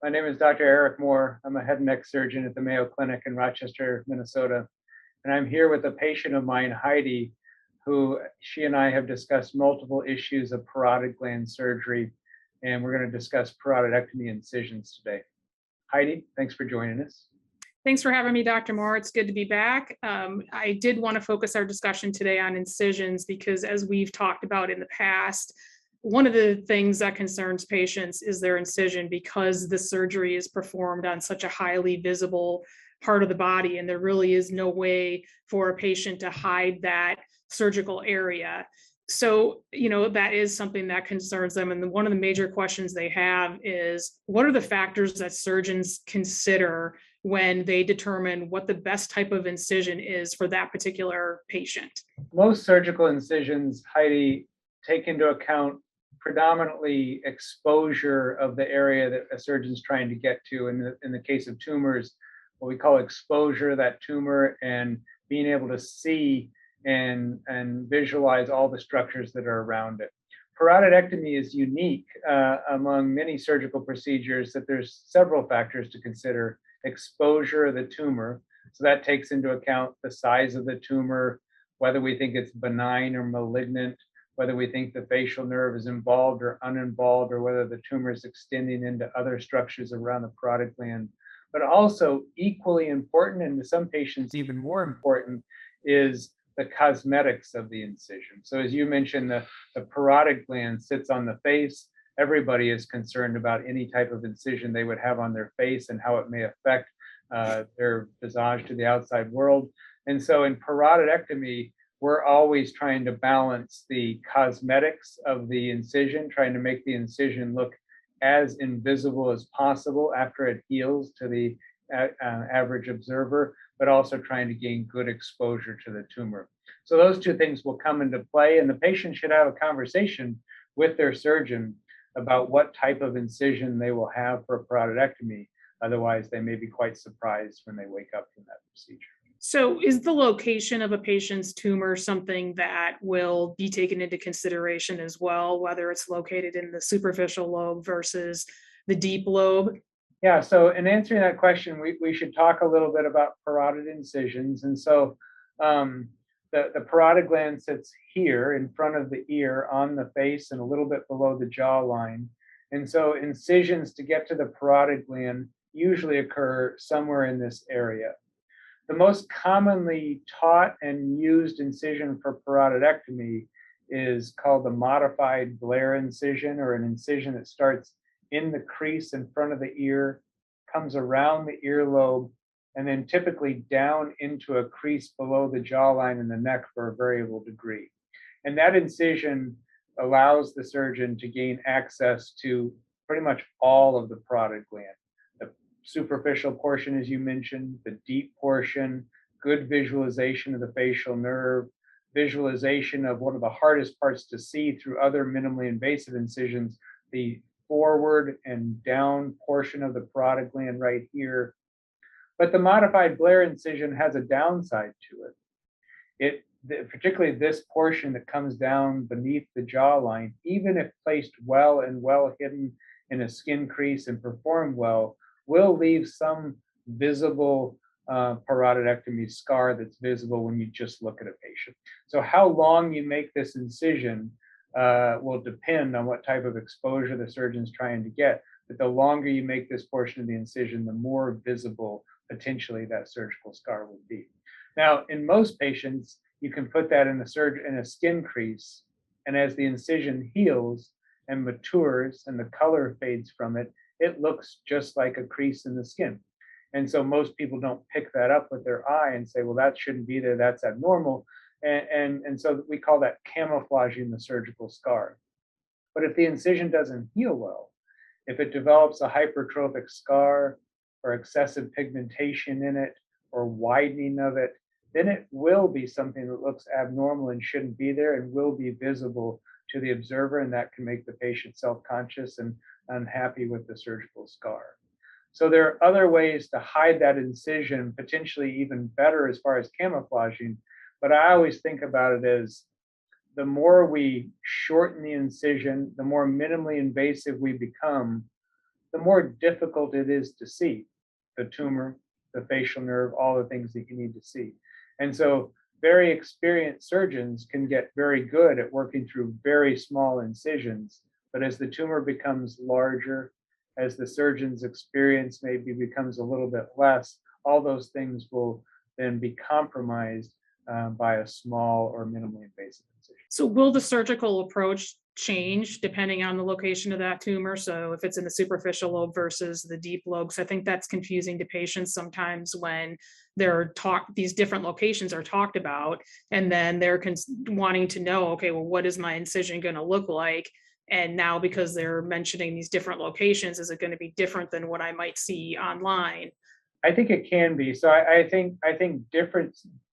My name is Dr. Eric Moore. I'm a head and neck surgeon at the Mayo Clinic in Rochester, Minnesota. And I'm here with a patient of mine, Heidi, who she and I have discussed multiple issues of parotid gland surgery. And we're going to discuss parotidectomy incisions today. Heidi, thanks for joining us. Thanks for having me, Dr. Moore. It's good to be back. I did want to focus our discussion today on incisions because, as we've talked about in the past, one of the things that concerns patients is their incision because the surgery is performed on such a highly visible part of the body, and there really is no way for a patient to hide that surgical area. So, that is something that concerns them. And one of the major questions they have is, what are the factors that surgeons consider when they determine what the best type of incision is for that particular patient? Most surgical incisions, Heidi, take into account predominantly exposure of the area that a surgeon's trying to get to. In the case of tumors, what we call exposure of that tumor and being able to see and visualize all the structures that are around it. Parotidectomy is unique among many surgical procedures that there's several factors to consider. Exposure of the tumor, so that takes into account the size of the tumor, whether we think it's benign or malignant, whether we think the facial nerve is involved or uninvolved, or whether the tumor is extending into other structures around the parotid gland. But also equally important, and to some patients even more important, is the cosmetics of the incision. So as you mentioned, the parotid gland sits on the face. Everybody is concerned about any type of incision they would have on their face and how it may affect their visage to the outside world. And so in parotidectomy, we're always trying to balance the cosmetics of the incision, trying to make the incision look as invisible as possible after it heals to the average observer, but also trying to gain good exposure to the tumor. So those two things will come into play, and the patient should have a conversation with their surgeon about what type of incision they will have for a parotidectomy. Otherwise, they may be quite surprised when they wake up from that procedure. So is the location of a patient's tumor something that will be taken into consideration as well, whether it's located in the superficial lobe versus the deep lobe? Yeah, so in answering that question, we should talk a little bit about parotid incisions. And so the parotid gland sits here in front of the ear on the face and a little bit below the jawline. And so incisions to get to the parotid gland usually occur somewhere in this area. The most commonly taught and used incision for parotidectomy is called the modified Blair incision, or an incision that starts in the crease in front of the ear, comes around the earlobe, and then typically down into a crease below the jawline and the neck for a variable degree. And that incision allows the surgeon to gain access to pretty much all of the parotid gland. The superficial portion, as you mentioned, the deep portion, good visualization of the facial nerve, visualization of one of the hardest parts to see through other minimally invasive incisions, the forward and down portion of the parotid gland right here. But the modified Blair incision has a downside to it. Particularly this portion that comes down beneath the jawline, even if placed well and well hidden in a skin crease and performed well, will leave some visible parotidectomy scar that's visible when you just look at a patient. So how long you make this incision will depend on what type of exposure the surgeon's trying to get. But the longer you make this portion of the incision, the more visible potentially that surgical scar would be. Now, in most patients, you can put that in a skin crease, and as the incision heals and matures and the color fades from it, it looks just like a crease in the skin. And so most people don't pick that up with their eye and say, well, that shouldn't be there, that's abnormal. And so we call that camouflaging the surgical scar. But if the incision doesn't heal well, if it develops a hypertrophic scar or excessive pigmentation in it or widening of it, then it will be something that looks abnormal and shouldn't be there and will be visible to the observer, and that can make the patient self-conscious and unhappy with the surgical scar. So there are other ways to hide that incision, potentially even better as far as camouflaging, but I always think about it as the more we shorten the incision, the more minimally invasive we become, the more difficult it is to see the tumor, the facial nerve, all the things that you need to see. And so very experienced surgeons can get very good at working through very small incisions. But as the tumor becomes larger, as the surgeon's experience maybe becomes a little bit less, all those things will then be compromised by a small or minimally invasive incision. So will the surgical approach change depending on the location of that tumor? So if it's in the superficial lobe versus the deep lobe, 'cause I think that's confusing to patients sometimes when these different locations are talked about, and then they're wanting to know, okay, well, what is my incision going to look like? And now because they're mentioning these different locations, is it going to be different than what I might see online? I think it can be. So I think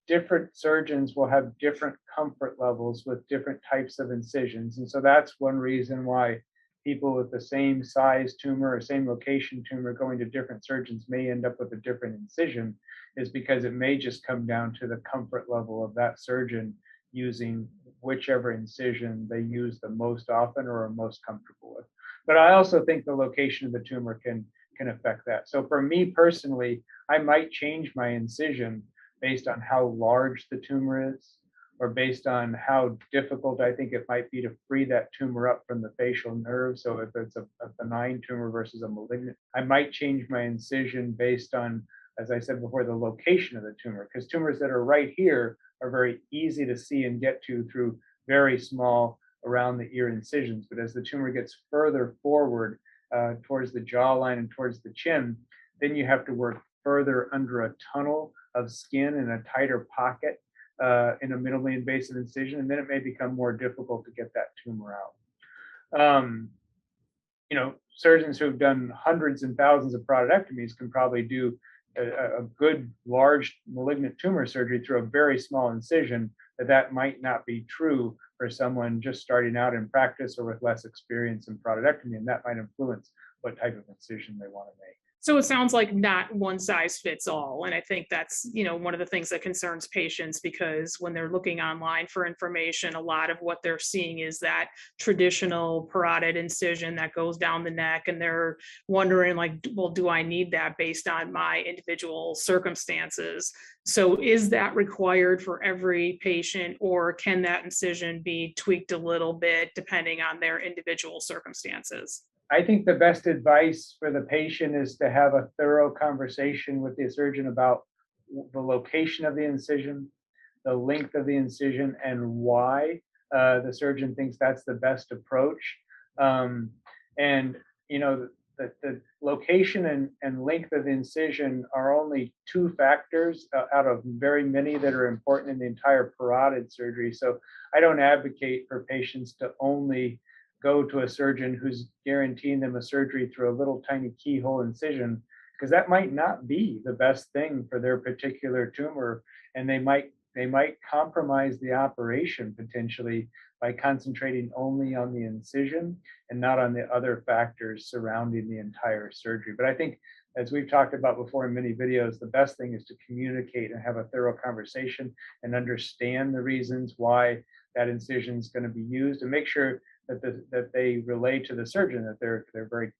different surgeons will have different comfort levels with different types of incisions. And so that's one reason why people with the same size tumor or same location tumor going to different surgeons may end up with a different incision, is because it may just come down to the comfort level of that surgeon using whichever incision they use the most often or are most comfortable with. But I also think the location of the tumor can affect that. So for me personally, I might change my incision based on how large the tumor is, or based on how difficult I think it might be to free that tumor up from the facial nerve. So if it's a benign tumor versus a malignant, I might change my incision based on, as I said before, the location of the tumor, because tumors that are right here are very easy to see and get to through very small around the ear incisions. But as the tumor gets further forward towards the jawline and towards the chin, then you have to work further under a tunnel of skin in a tighter pocket in a minimally invasive incision, and then it may become more difficult to get that tumor out. Surgeons who've done hundreds and thousands of parotidectomies can probably do a good large malignant tumor surgery through a very small incision, but that might not be true for someone just starting out in practice or with less experience in parotidectomy, and that might influence what type of incision they want to make. So it sounds like not one size fits all. And I think that's, one of the things that concerns patients, because when they're looking online for information, a lot of what they're seeing is that traditional parotid incision that goes down the neck. And they're wondering, like, well, do I need that based on my individual circumstances? So is that required for every patient, or can that incision be tweaked a little bit depending on their individual circumstances? I think the best advice for the patient is to have a thorough conversation with the surgeon about the location of the incision, the length of the incision, and why the surgeon thinks that's the best approach. And the location and length of incision are only two factors out of very many that are important in the entire parotid surgery. So I don't advocate for patients to only go to a surgeon who's guaranteeing them a surgery through a little tiny keyhole incision, because that might not be the best thing for their particular tumor, and they might compromise the operation potentially by concentrating only on the incision and not on the other factors surrounding the entire surgery. But I think, as we've talked about before in many videos, the best thing is to communicate and have a thorough conversation and understand the reasons why that incision is going to be used, and make sure that they relay to the surgeon that they're very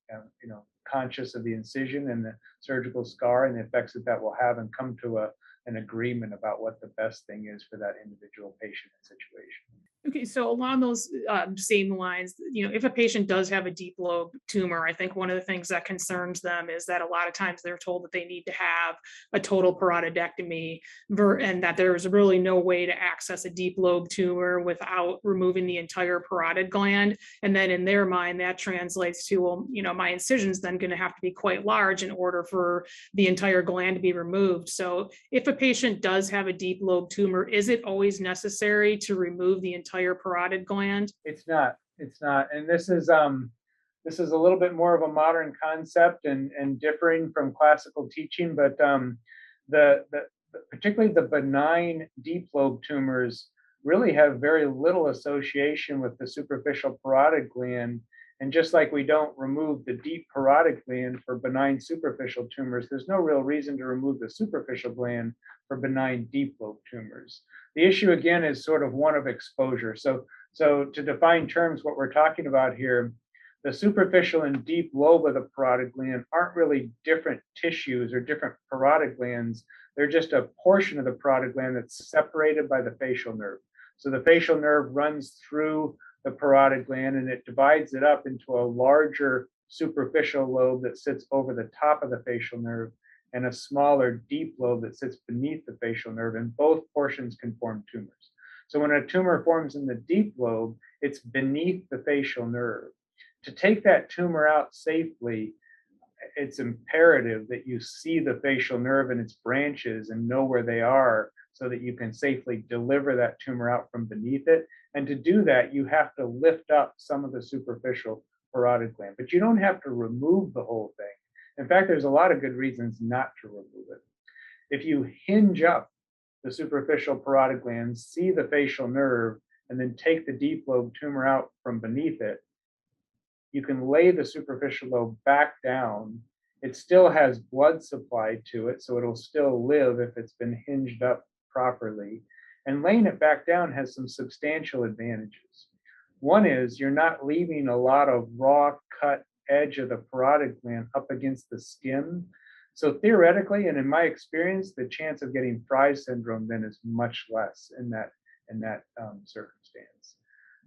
conscious of the incision and the surgical scar and the effects that will have, and come to an agreement about what the best thing is for that individual patient and situation. Okay, so along those same lines, if a patient does have a deep lobe tumor, I think one of the things that concerns them is that a lot of times they're told that they need to have a total parotidectomy, and that there's really no way to access a deep lobe tumor without removing the entire parotid gland. And then in their mind, that translates to, well, my incision's then going to have to be quite large in order for the entire gland to be removed. So if a patient does have a deep lobe tumor, is it always necessary to remove the entire parotid gland? It's not. And this is a little bit more of a modern concept and differing from classical teaching, but the particularly the benign deep lobe tumors really have very little association with the superficial parotid gland. And just like we don't remove the deep parotid gland for benign superficial tumors, there's no real reason to remove the superficial gland for benign deep lobe tumors. The issue again is sort of one of exposure. So to define terms, what we're talking about here, The superficial and deep lobe of the parotid gland aren't really different tissues or different parotid glands. They're just a portion of the parotid gland that's separated by the facial nerve. So the facial nerve runs through the parotid gland and it divides it up into a larger superficial lobe that sits over the top of the facial nerve and a smaller deep lobe that sits beneath the facial nerve, and both portions can form tumors. So when a tumor forms in the deep lobe, it's beneath the facial nerve. To take that tumor out safely, it's imperative that you see the facial nerve and its branches and know where they are so that you can safely deliver that tumor out from beneath it. And to do that, you have to lift up some of the superficial parotid gland, but you don't have to remove the whole thing. In fact, there's a lot of good reasons not to remove it. If you hinge up the superficial parotid gland, see the facial nerve, and then take the deep lobe tumor out from beneath it, you can lay the superficial lobe back down. It still has blood supply to it, so it'll still live if it's been hinged up properly. And laying it back down has some substantial advantages. One is you're not leaving a lot of raw cut edge of the parotid gland up against the skin. So theoretically, and in my experience, the chance of getting Fry's syndrome then is much less in that circumstance.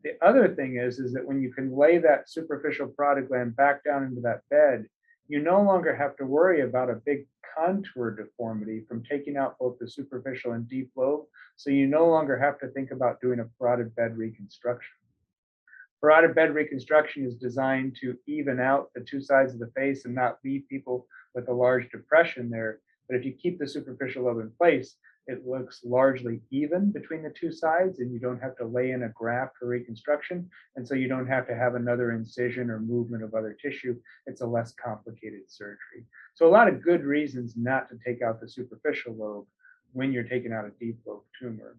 The other thing is that when you can lay that superficial parotid gland back down into that bed, you no longer have to worry about a big contour deformity from taking out both the superficial and deep lobe. So you no longer have to think about doing a parotid bed reconstruction. Parotid bed reconstruction is designed to even out the two sides of the face and not leave people with a large depression there. But if you keep the superficial lobe in place, it looks largely even between the two sides, and you don't have to lay in a graft for reconstruction. And so you don't have to have another incision or movement of other tissue. It's a less complicated surgery. So a lot of good reasons not to take out the superficial lobe when you're taking out a deep lobe tumor.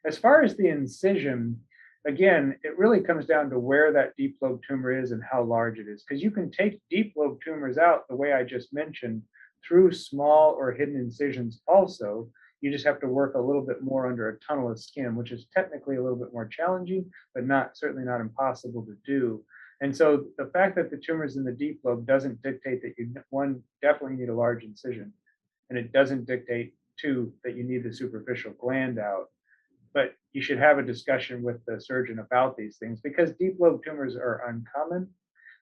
As far as the incision, again, it really comes down to where that deep lobe tumor is and how large it is, because you can take deep lobe tumors out the way I just mentioned through small or hidden incisions also. You just have to work a little bit more under a tunnel of skin, which is technically a little bit more challenging, but certainly not impossible to do. And so the fact that the tumor's in the deep lobe doesn't dictate that you, one, definitely need a large incision, and it doesn't dictate, two, that you need the superficial gland out. But you should have a discussion with the surgeon about these things because deep lobe tumors are uncommon.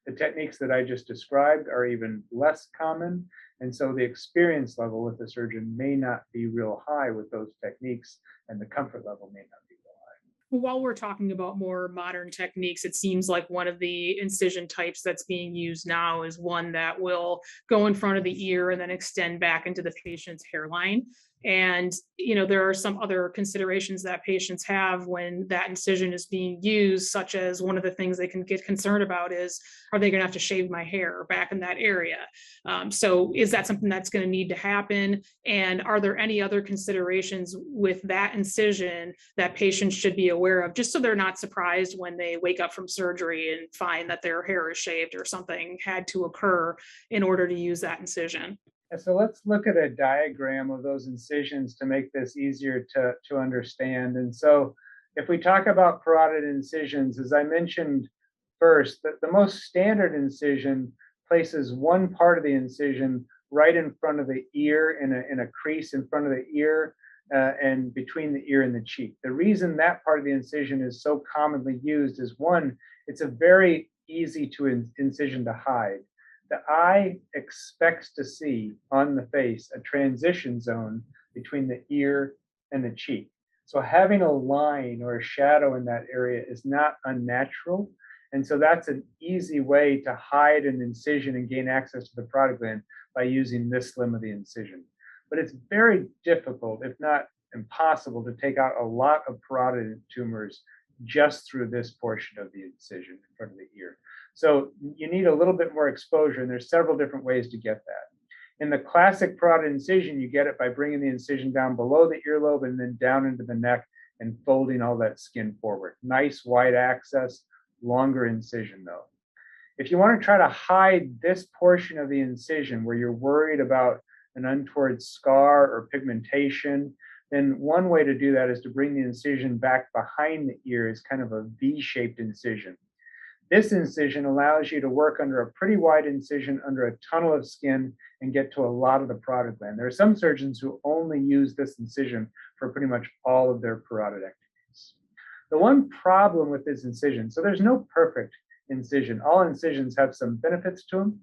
The techniques that I just described are even less common. And so the experience level with the surgeon may not be real high with those techniques, and the comfort level may not be real high. While we're talking about more modern techniques, it seems like one of the incision types that's being used now is one that will go in front of the ear and then extend back into the patient's hairline. And, there are some other considerations that patients have when that incision is being used, such as one of the things they can get concerned about is, are they going to have to shave my hair back in that area? So is that something that's going to need to happen? And are there any other considerations with that incision that patients should be aware of, just so they're not surprised when they wake up from surgery and find that their hair is shaved or something had to occur in order to use that incision? So let's look at a diagram of those incisions to make this easier to understand. And so if we talk about parotid incisions, as I mentioned first, that the most standard incision places one part of the incision right in front of the ear in a crease in front of the ear and between the ear and the cheek. The reason that part of the incision is so commonly used is, one, it's a very easy to incision to hide. The eye expects to see on the face a transition zone between the ear and the cheek. So having a line or a shadow in that area is not unnatural. And so that's an easy way to hide an incision and gain access to the parotid gland by using this limb of the incision. But it's very difficult, if not impossible, to take out a lot of parotid tumors just through this portion of the incision in front of the ear. So you need a little bit more exposure, and there's several different ways to get that. In the classic parotid incision, you get it by bringing the incision down below the earlobe and then down into the neck and folding all that skin forward. Nice wide access, longer incision though. If you want to try to hide this portion of the incision where you're worried about an untoward scar or pigmentation, then one way to do that is to bring the incision back behind the ear as kind of a V-shaped incision. This incision allows you to work under a pretty wide incision under a tunnel of skin and get to a lot of the parotid gland. There are some surgeons who only use this incision for pretty much all of their parotidectomies. The one problem with this incision, so there's no perfect incision. All incisions have some benefits to them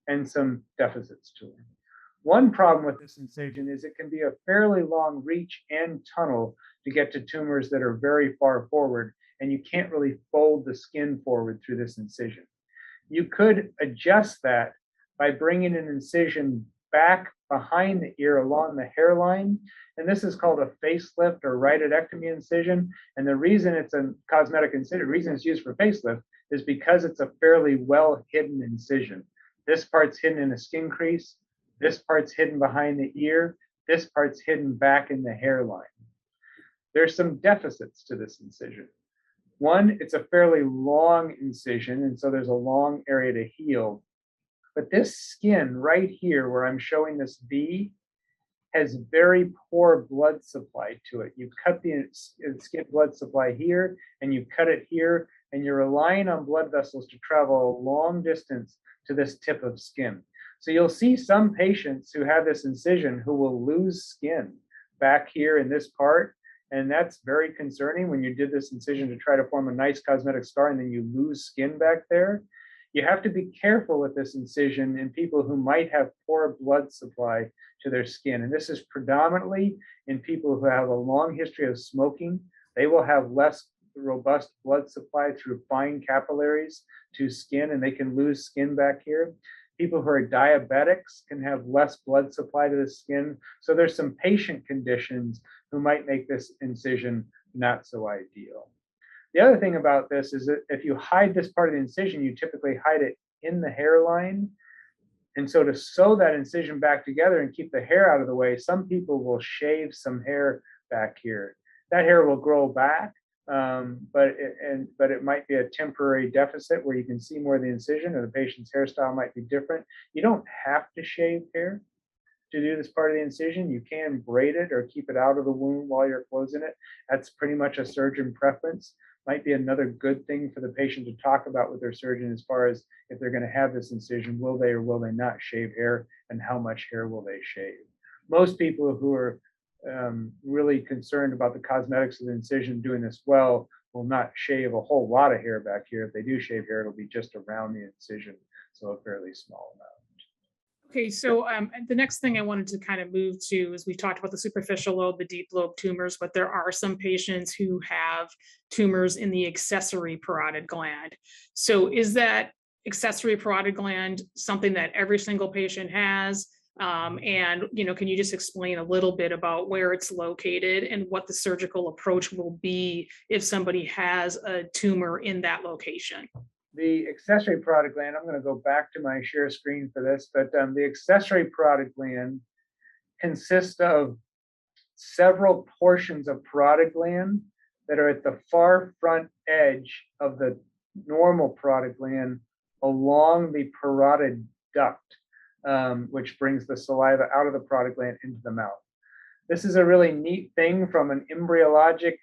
and some deficits to them. One problem with this incision is it can be a fairly long reach and tunnel to get to tumors that are very far forward, and you can't really fold the skin forward through this incision. You could adjust that by bringing an incision back behind the ear along the hairline, and this is called a facelift or rhytidectomy incision. And the reason it's a cosmetic incision, the reason it's used for facelift is because it's a fairly well hidden incision. This part's hidden in a skin crease, this part's hidden behind the ear, this part's hidden back in the hairline. There's some deficits to this incision. One, it's a fairly long incision, and so there's a long area to heal. But this skin right here, where I'm showing this V, has very poor blood supply to it. You cut the skin blood supply here, and you cut it here, and you're relying on blood vessels to travel a long distance to this tip of skin. So you'll see some patients who have this incision who will lose skin back here in this part. And that's very concerning when you did this incision to try to form a nice cosmetic scar and then you lose skin back there. You have to be careful with this incision in people who might have poor blood supply to their skin. And this is predominantly in people who have a long history of smoking. They will have less robust blood supply through fine capillaries to skin, and they can lose skin back here. People who are diabetics can have less blood supply to the skin. So there's some patient conditions who might make this incision not so ideal. The other thing about this is that if you hide this part of the incision, you typically hide it in the hairline. And so to sew that incision back together and keep the hair out of the way, some people will shave some hair back here. That hair will grow back, but it might be a temporary deficit where you can see more of the incision, or the patient's hairstyle might be different. You don't have to shave hair to do this part of the incision. You can braid it or keep it out of the wound while you're closing it. That's pretty much a surgeon preference. Might be another good thing for the patient to talk about with their surgeon as far as if they're going to have this incision, will they or will they not shave hair, and how much hair will they shave? Most people who are really concerned about the cosmetics of the incision doing this well will not shave a whole lot of hair back here. If they do shave hair, it'll be just around the incision, so a fairly small amount. Okay, so the next thing I wanted to kind of move to is we've talked about the superficial lobe, the deep lobe tumors, but there are some patients who have tumors in the accessory parotid gland. So is that accessory parotid gland something that every single patient has? And can you just explain a little bit about where it's located and what the surgical approach will be if somebody has a tumor in that location? The accessory parotid gland, I'm going to go back to my share screen for this, but the accessory parotid gland consists of several portions of parotid gland that are at the far front edge of the normal parotid gland along the parotid duct, which brings the saliva out of the parotid gland into the mouth. This is a really neat thing from an embryologic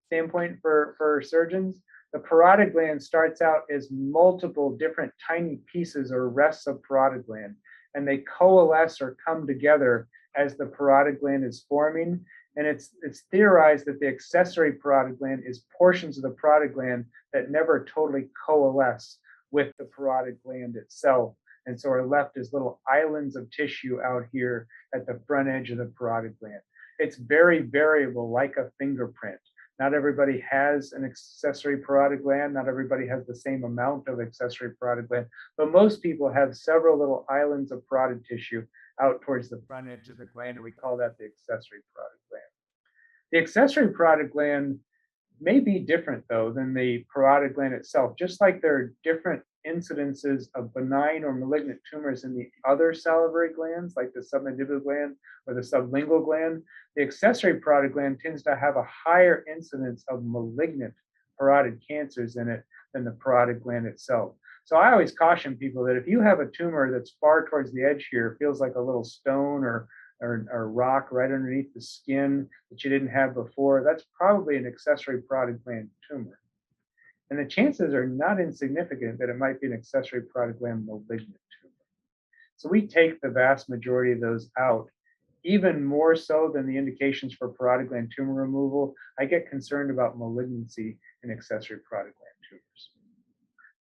standpoint for surgeons. The parotid gland starts out as multiple different tiny pieces or rests of parotid gland, and they coalesce or come together as the parotid gland is forming. And it's theorized that the accessory parotid gland is portions of the parotid gland that never totally coalesce with the parotid gland itself, and so are left as little islands of tissue out here at the front edge of the parotid gland. It's very variable, like a fingerprint. Not everybody has an accessory parotid gland. Not everybody has the same amount of accessory parotid gland, but most people have several little islands of parotid tissue out towards the front edge of the gland, and we call that the accessory parotid gland. The accessory parotid gland may be different, though, than the parotid gland itself. Just like there are different incidences of benign or malignant tumors in the other salivary glands, like the submandibular gland or the sublingual gland, the accessory parotid gland tends to have a higher incidence of malignant parotid cancers in it than the parotid gland itself. So I always caution people that if you have a tumor that's far towards the edge here, feels like a little stone or rock right underneath the skin that you didn't have before, that's probably an accessory parotid gland tumor. And the chances are not insignificant that it might be an accessory parotid gland malignant tumor. So we take the vast majority of those out. Even more so than the indications for parotid gland tumor removal, I get concerned about malignancy in accessory parotid gland tumors.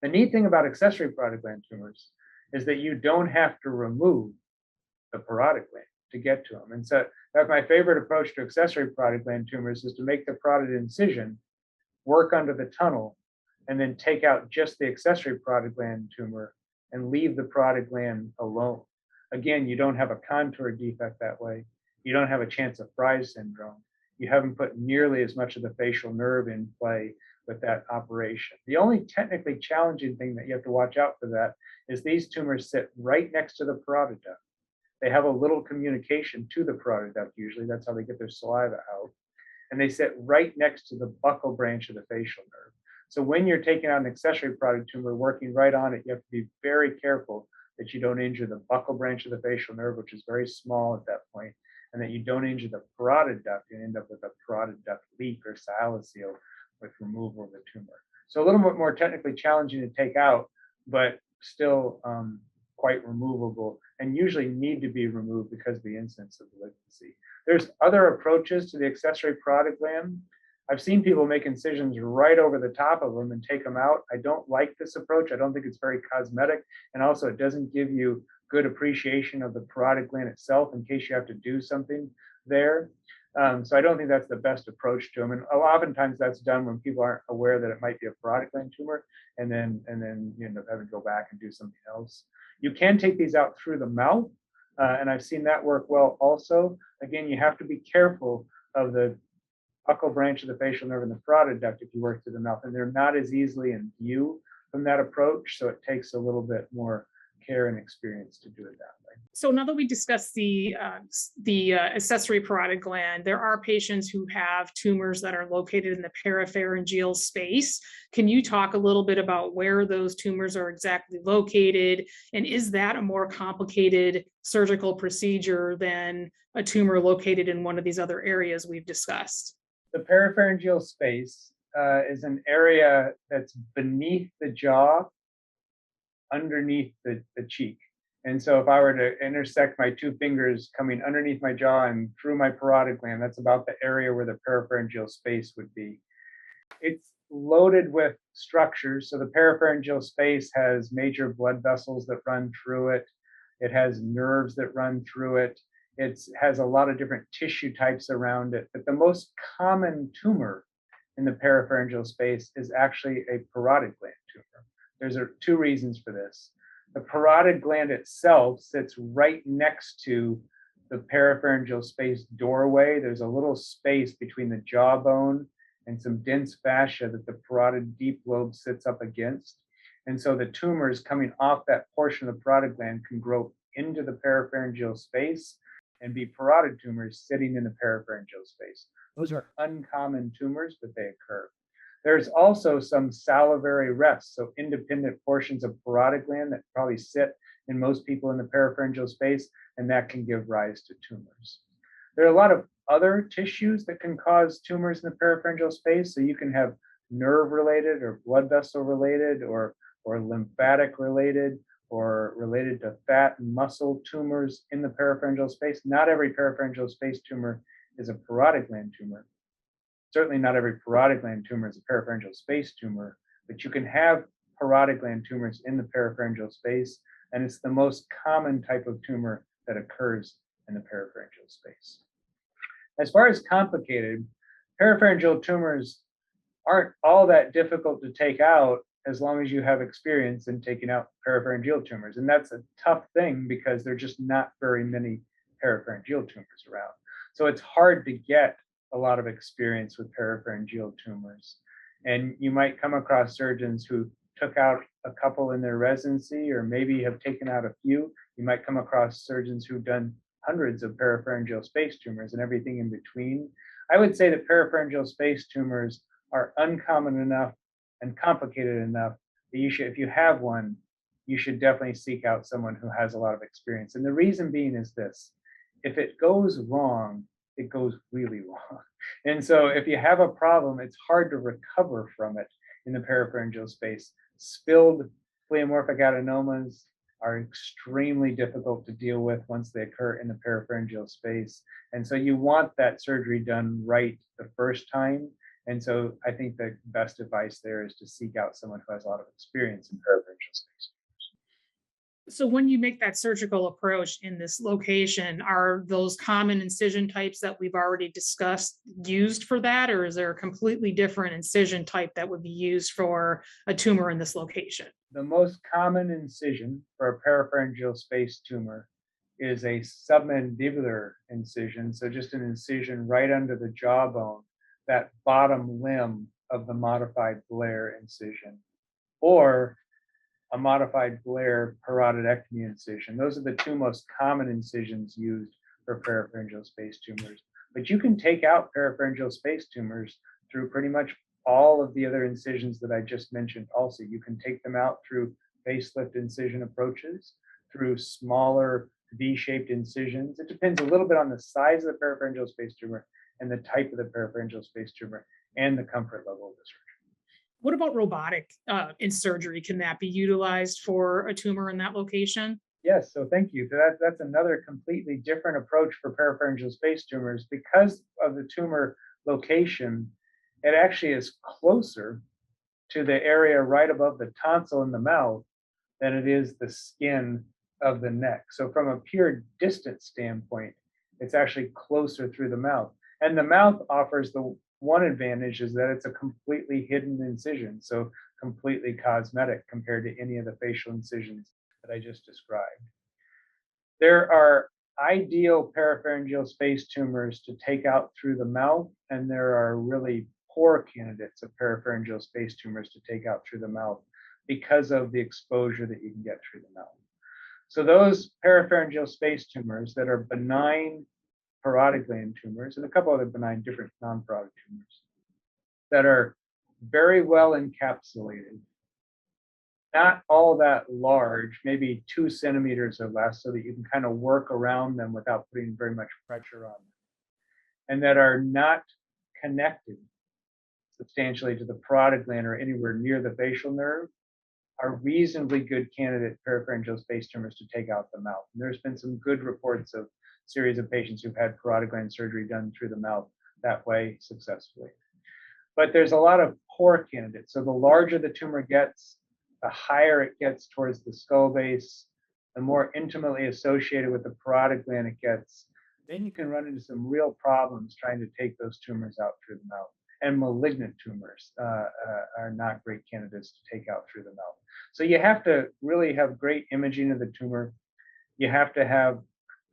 The neat thing about accessory parotid gland tumors is that you don't have to remove the parotid gland to get to them. And so that's my favorite approach to accessory parotid gland tumors, is to make the parotid incision, work under the tunnel, and then take out just the accessory parotid gland tumor and leave the parotid gland alone. Again, you don't have a contour defect that way. You don't have a chance of Fry's syndrome. You haven't put nearly as much of the facial nerve in play with that operation. The only technically challenging thing that you have to watch out for that is these tumors sit right next to the parotid duct. They have a little communication to the parotid duct usually. That's how they get their saliva out. And they sit right next to the buccal branch of the facial nerve. So when you're taking out an accessory parotid tumor, working right on it, you have to be very careful that you don't injure the buccal branch of the facial nerve, which is very small at that point, and that you don't injure the parotid duct and end up with a parotid duct leak or sialocele with removal of the tumor. So a little bit more technically challenging to take out, but still quite removable, and usually need to be removed because of the incidence of malignancy. There's other approaches to the accessory parotid gland. I've seen people make incisions right over the top of them and take them out. I don't like this approach. I don't think it's very cosmetic. And also it doesn't give you good appreciation of the parotid gland itself in case you have to do something there. So I don't think that's the best approach to them. And oftentimes that's done when people aren't aware that it might be a parotid gland tumor, and then you end up having to go back and do something else. You can take these out through the mouth, and I've seen that work well also. Again, you have to be careful of the buccal branch of the facial nerve and the parotid duct if you work through the mouth, and they're not as easily in view from that approach, so it takes a little bit more care and experience to do it that way. So now that we discussed the accessory parotid gland, there are patients who have tumors that are located in the parapharyngeal space. Can you talk a little bit about where those tumors are exactly located? And is that a more complicated surgical procedure than a tumor located in one of these other areas we've discussed? The parapharyngeal space is an area that's beneath the jaw, underneath the cheek. And so if I were to intersect my two fingers coming underneath my jaw and through my parotid gland, that's about the area where the parapharyngeal space would be. It's loaded with structures. So the parapharyngeal space has major blood vessels that run through it. It has nerves that run through it. It has a lot of different tissue types around it. But the most common tumor in the parapharyngeal space is actually a parotid gland tumor. There's two reasons for this. The parotid gland itself sits right next to the parapharyngeal space doorway. There's a little space between the jawbone and some dense fascia that the parotid deep lobe sits up against. And so the tumors coming off that portion of the parotid gland can grow into the parapharyngeal space and be parotid tumors sitting in the parapharyngeal space. Those are uncommon tumors, but they occur. There's also some salivary rests, so independent portions of parotid gland that probably sit in most people in the parapharyngeal space, and that can give rise to tumors. There are a lot of other tissues that can cause tumors in the parapharyngeal space. So you can have nerve related or blood vessel related or lymphatic related or related to fat and muscle tumors in the parapharyngeal space. Not every parapharyngeal space tumor is a parotid gland tumor. Certainly not every parotid gland tumor is a parapharyngeal space tumor, but you can have parotid gland tumors in the parapharyngeal space, and it's the most common type of tumor that occurs in the parapharyngeal space. As far as complicated, parapharyngeal tumors aren't all that difficult to take out as long as you have experience in taking out parapharyngeal tumors. And that's a tough thing because there are just not very many parapharyngeal tumors around. So it's hard to get a lot of experience with parapharyngeal tumors. And you might come across surgeons who took out a couple in their residency or maybe have taken out a few. You might come across surgeons who've done hundreds of parapharyngeal space tumors and everything in between. I would say that parapharyngeal space tumors are uncommon enough and complicated enough that you should, if you have one, you should definitely seek out someone who has a lot of experience. And the reason being is this: if it goes wrong, it goes really wrong. And so if you have a problem, it's hard to recover from it in the parapharyngeal space. Spilled pleomorphic adenomas are extremely difficult to deal with once they occur in the parapharyngeal space. And so you want that surgery done right the first time. And so I think the best advice there is to seek out someone who has a lot of experience in parapharyngeal space. So when you make that surgical approach in this location, are those common incision types that we've already discussed used for that, or is there a completely different incision type that would be used for a tumor in this location? The most common incision for a parapharyngeal space tumor is a submandibular incision. So just an incision right under the jawbone, that bottom limb of the modified Blair incision, or a modified Blair parotidectomy incision. Those are the two most common incisions used for parapharyngeal space tumors. But you can take out parapharyngeal space tumors through pretty much all of the other incisions that I just mentioned. Also, you can take them out through facelift incision approaches, through smaller V-shaped incisions. It depends a little bit on the size of the parapharyngeal space tumor and the type of the parapharyngeal space tumor and the comfort level of the surgery. What about robotic in surgery? Can that be utilized for a tumor in that location? Yes, so thank you. That's another completely different approach for parapharyngeal space tumors. Because of the tumor location, it actually is closer to the area right above the tonsil in the mouth than it is the skin of the neck. So from a pure distance standpoint, it's actually closer through the mouth. And the mouth offers the one advantage is that it's a completely hidden incision, so completely cosmetic compared to any of the facial incisions that I just described. There are ideal parapharyngeal space tumors to take out through the mouth, and there are really poor candidates of parapharyngeal space tumors to take out through the mouth because of the exposure that you can get through the mouth. So those parapharyngeal space tumors that are benign parotid gland tumors and a couple other benign different non-parotid tumors that are very well encapsulated, not all that large, maybe 2 centimeters or less, so that you can kind of work around them without putting very much pressure on them, and that are not connected substantially to the parotid gland or anywhere near the facial nerve, are reasonably good candidate parapharyngeal space tumors to take out the mouth. And there's been some good reports of series of patients who've had parotid gland surgery done through the mouth that way successfully. But there's a lot of poor candidates. So the larger the tumor gets, the higher it gets towards the skull base, the more intimately associated with the parotid gland it gets. Then you can run into some real problems trying to take those tumors out through the mouth. And malignant tumors are not great candidates to take out through the mouth. So you have to really have great imaging of the tumor. You have to have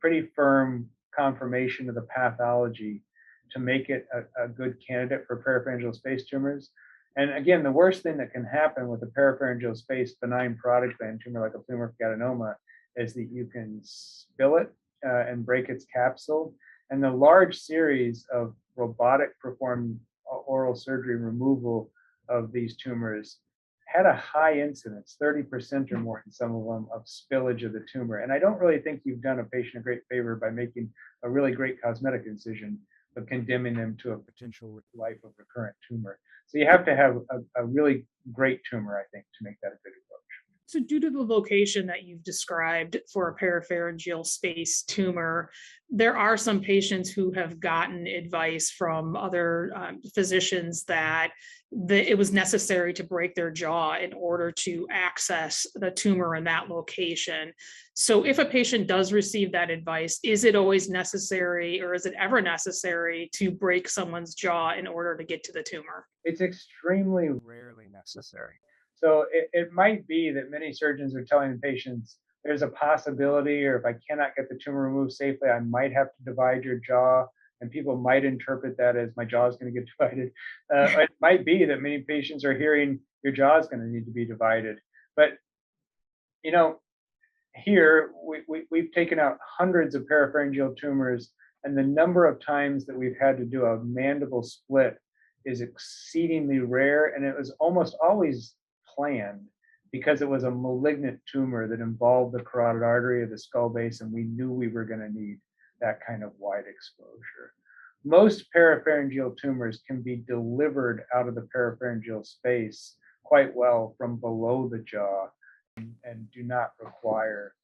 pretty firm confirmation of the pathology to make it a good candidate for parapharyngeal space tumors. And again, the worst thing that can happen with a parapharyngeal space benign parotid gland tumor like a pleomorphic adenoma is that you can spill it and break its capsule. And the large series of robotic performed oral surgery removal of these tumors had a high incidence, 30% or more in some of them, of spillage of the tumor. And I don't really think you've done a patient a great favor by making a really great cosmetic incision, but condemning them to a potential life of recurrent tumor. So you have to have a really great tumor, I think, to make that a good approach. So due to the location that you've described for a parapharyngeal space tumor, there are some patients who have gotten advice from other physicians that it was necessary to break their jaw in order to access the tumor in that location. So if a patient does receive that advice, is it always necessary or is it ever necessary to break someone's jaw in order to get to the tumor? It's extremely rarely necessary. So it might be that many surgeons are telling the patients there's a possibility, or if I cannot get the tumor removed safely, I might have to divide your jaw. And people might interpret that as my jaw is going to get divided. It might be that many patients are hearing your jaw is going to need to be divided. But, you know, here we've taken out hundreds of parapharyngeal tumors, and the number of times that we've had to do a mandible split is exceedingly rare. And it was almost always planned because it was a malignant tumor that involved the carotid artery of the skull base, and we knew we were going to need that kind of wide exposure. most parapharyngeal tumors can be delivered out of the parapharyngeal space quite well from below the jaw and do not require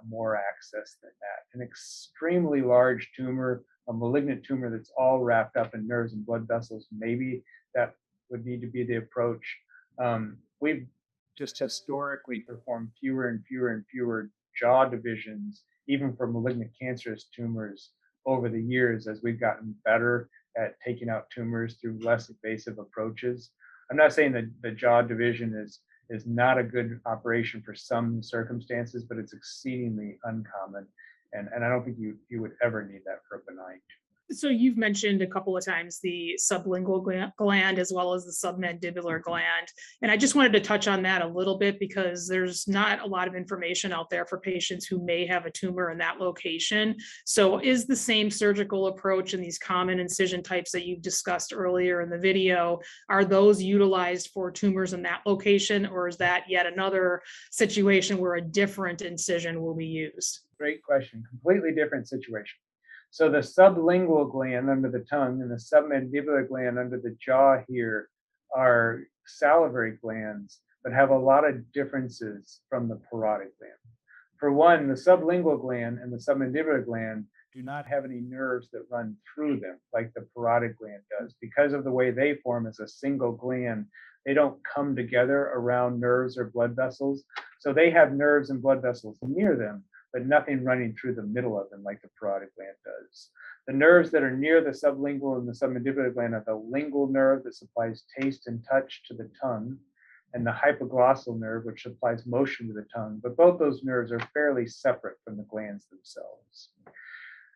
more access than that. An extremely large tumor, a malignant tumor that's all wrapped up in nerves and blood vessels, maybe that would need to be the approach. We've just historically performed fewer and fewer and fewer jaw divisions, even for malignant cancerous tumors over the years as we've gotten better at taking out tumors through less invasive approaches. I'm not saying that the jaw division is not a good operation for some circumstances, but it's exceedingly uncommon. And I don't think you would ever need that for a benign. So you've mentioned a couple of times the sublingual gland as well as the submandibular gland. And I just wanted to touch on that a little bit because there's not a lot of information out there for patients who may have a tumor in that location. So is the same surgical approach in these common incision types that you've discussed earlier in the video, are those utilized for tumors in that location, or is that yet another situation where a different incision will be used? Great question. Completely different situation. So the sublingual gland under the tongue and the submandibular gland under the jaw here are salivary glands, but have a lot of differences from the parotid gland. For one, the sublingual gland and the submandibular gland do not have any nerves that run through them like the parotid gland does. Because of the way they form as a single gland, they don't come together around nerves or blood vessels. So they have nerves and blood vessels near them, but nothing running through the middle of them like the parotid gland does. The nerves that are near the sublingual and the submandibular gland are the lingual nerve that supplies taste and touch to the tongue, and the hypoglossal nerve, which supplies motion to the tongue. But both those nerves are fairly separate from the glands themselves.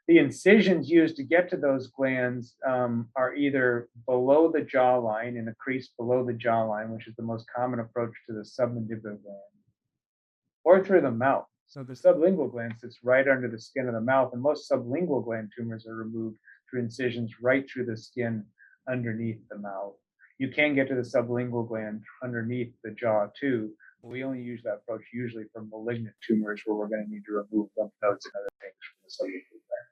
The incisions used to get to those glands are either below the jawline, in a crease below the jawline, which is the most common approach to the submandibular gland, or through the mouth. So the sublingual gland sits right under the skin of the mouth, and most sublingual gland tumors are removed through incisions right through the skin underneath the mouth. You can get to the sublingual gland underneath the jaw too. But we only use that approach usually for malignant tumors where we're going to need to remove lymph nodes and other things from the sublingual gland.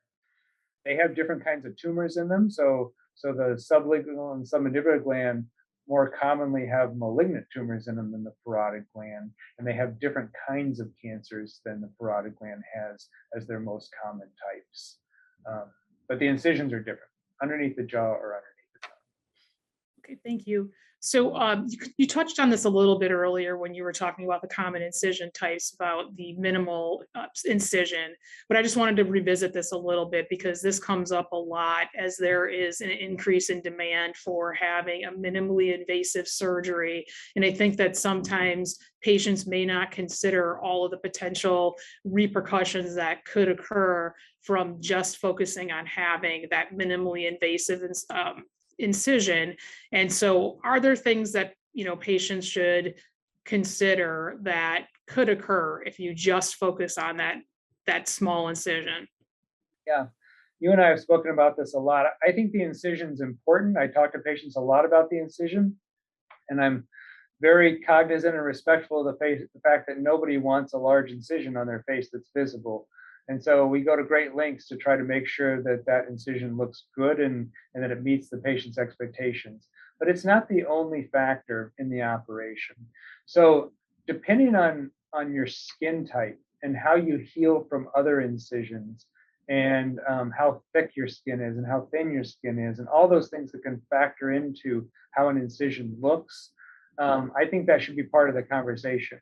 They have different kinds of tumors in them. So the sublingual and submandibular gland more commonly have malignant tumors in them than the parotid gland, and they have different kinds of cancers than the parotid gland has as their most common types. But the incisions are different, underneath the jaw or underneath the tongue. Okay, thank you. So you touched on this a little bit earlier when you were talking about the common incision types, about the minimal incision, but I just wanted to revisit this a little bit because this comes up a lot as there is an increase in demand for having a minimally invasive surgery. And I think that sometimes patients may not consider all of the potential repercussions that could occur from just focusing on having that minimally invasive incision. And so are there things that, patients should consider that could occur if you just focus on that small incision? Yeah, you and I have spoken about this a lot. I think the incision is important. I talk to patients a lot about the incision, and I'm very cognizant and respectful of the fact that nobody wants a large incision on their face that's visible. And so we go to great lengths to try to make sure that that incision looks good and that it meets the patient's expectations. But it's not the only factor in the operation. So depending on your skin type and how you heal from other incisions, and how thick your skin is and how thin your skin is, and all those things that can factor into how an incision looks, I think that should be part of the conversation.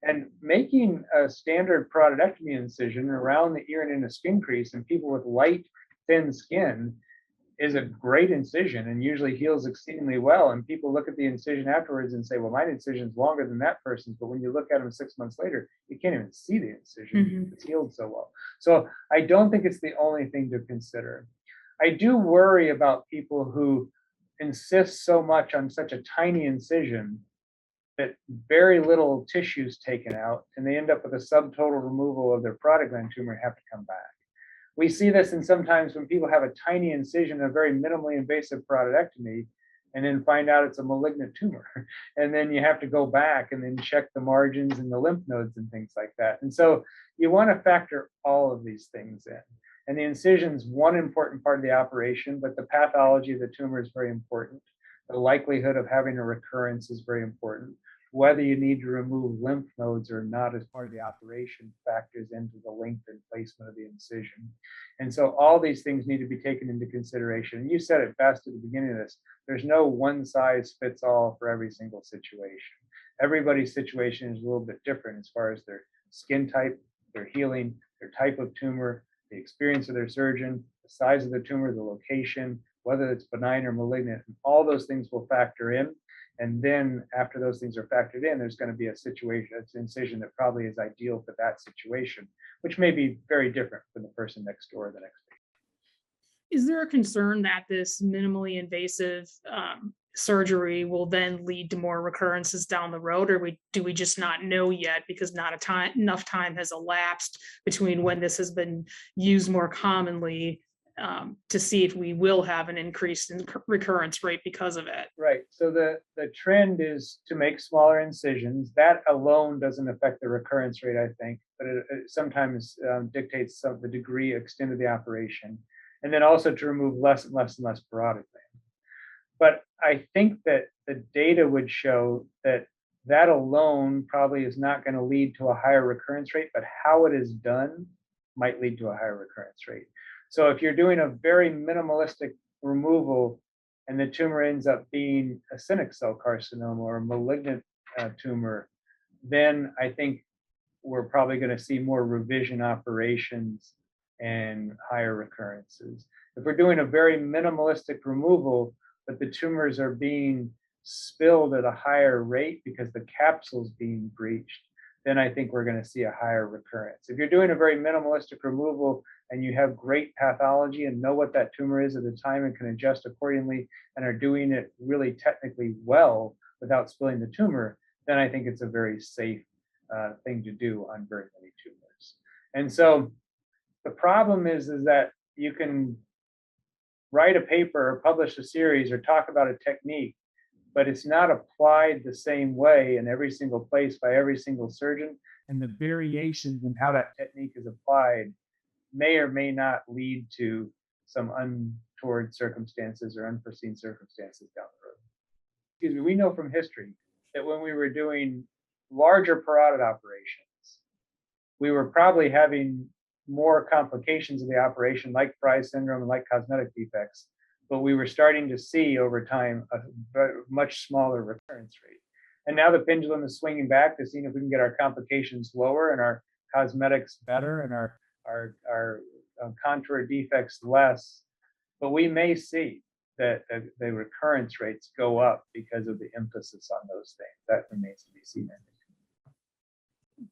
And making a standard parotidectomy incision around the ear and in a skin crease in people with light, thin skin is a great incision and usually heals exceedingly well. And people look at the incision afterwards and say, well, my incision is longer than that person's. But when you look at them 6 months later, you can't even see the incision. Mhm. It's healed so well. So I don't think it's the only thing to consider. I do worry about people who insist so much on such a tiny incision that very little tissue is taken out, and they end up with a subtotal removal of their parotid gland tumor and have to come back. We see this in sometimes when people have a tiny incision, a very minimally invasive parotidectomy, and then find out it's a malignant tumor. And then you have to go back and then check the margins and the lymph nodes and things like that. And so you want to factor all of these things in. And the incision's one important part of the operation, but the pathology of the tumor is very important. The likelihood of having a recurrence is very important. Whether you need to remove lymph nodes or not as part of the operation factors into the length and placement of the incision. And so all these things need to be taken into consideration. And you said it best at the beginning of this. There's no one size fits all for every single situation. Everybody's situation is a little bit different as far as their skin type, their healing, their type of tumor, the experience of their surgeon, the size of the tumor, the location, whether it's benign or malignant. All those things will factor in. And then after those things are factored in, there's going to be a situation, it's an incision that probably is ideal for that situation, which may be very different from the person next door or the next patient. Is there a concern that this minimally invasive surgery will then lead to more recurrences down the road, or do we just not know yet because not enough time has elapsed between when this has been used more commonly to see if we will have an increase in recurrence rate because of it? Right. So the trend is to make smaller incisions. That alone doesn't affect the recurrence rate, I think, but it sometimes dictates the degree, extent of the operation, and then also to remove less and less and less parotid gland. But I think that the data would show that that alone probably is not going to lead to a higher recurrence rate, but how it is done might lead to a higher recurrence rate. So if you're doing a very minimalistic removal and the tumor ends up being a actinic cell carcinoma or a malignant tumor, then I think we're probably going to see more revision operations and higher recurrences. If we're doing a very minimalistic removal, but the tumors are being spilled at a higher rate because the capsule's being breached, then I think we're going to see a higher recurrence. If you're doing a very minimalistic removal and you have great pathology and know what that tumor is at the time and can adjust accordingly and are doing it really technically well without spilling the tumor, then I think it's a very safe thing to do on very many tumors. And so the problem is that you can write a paper or publish a series or talk about a technique, but it's not applied the same way in every single place by every single surgeon. And the variations in how that technique is applied may or may not lead to some untoward circumstances or unforeseen circumstances down the road. Excuse me, we know from history that when we were doing larger parotid operations, we were probably having more complications of the operation like Fry syndrome and like cosmetic defects, but we were starting to see over time a much smaller recurrence rate. And now the pendulum is swinging back to seeing if we can get our complications lower and our cosmetics better and our contour defects less. But we may see that the recurrence rates go up because of the emphasis on those things. That remains to be seen.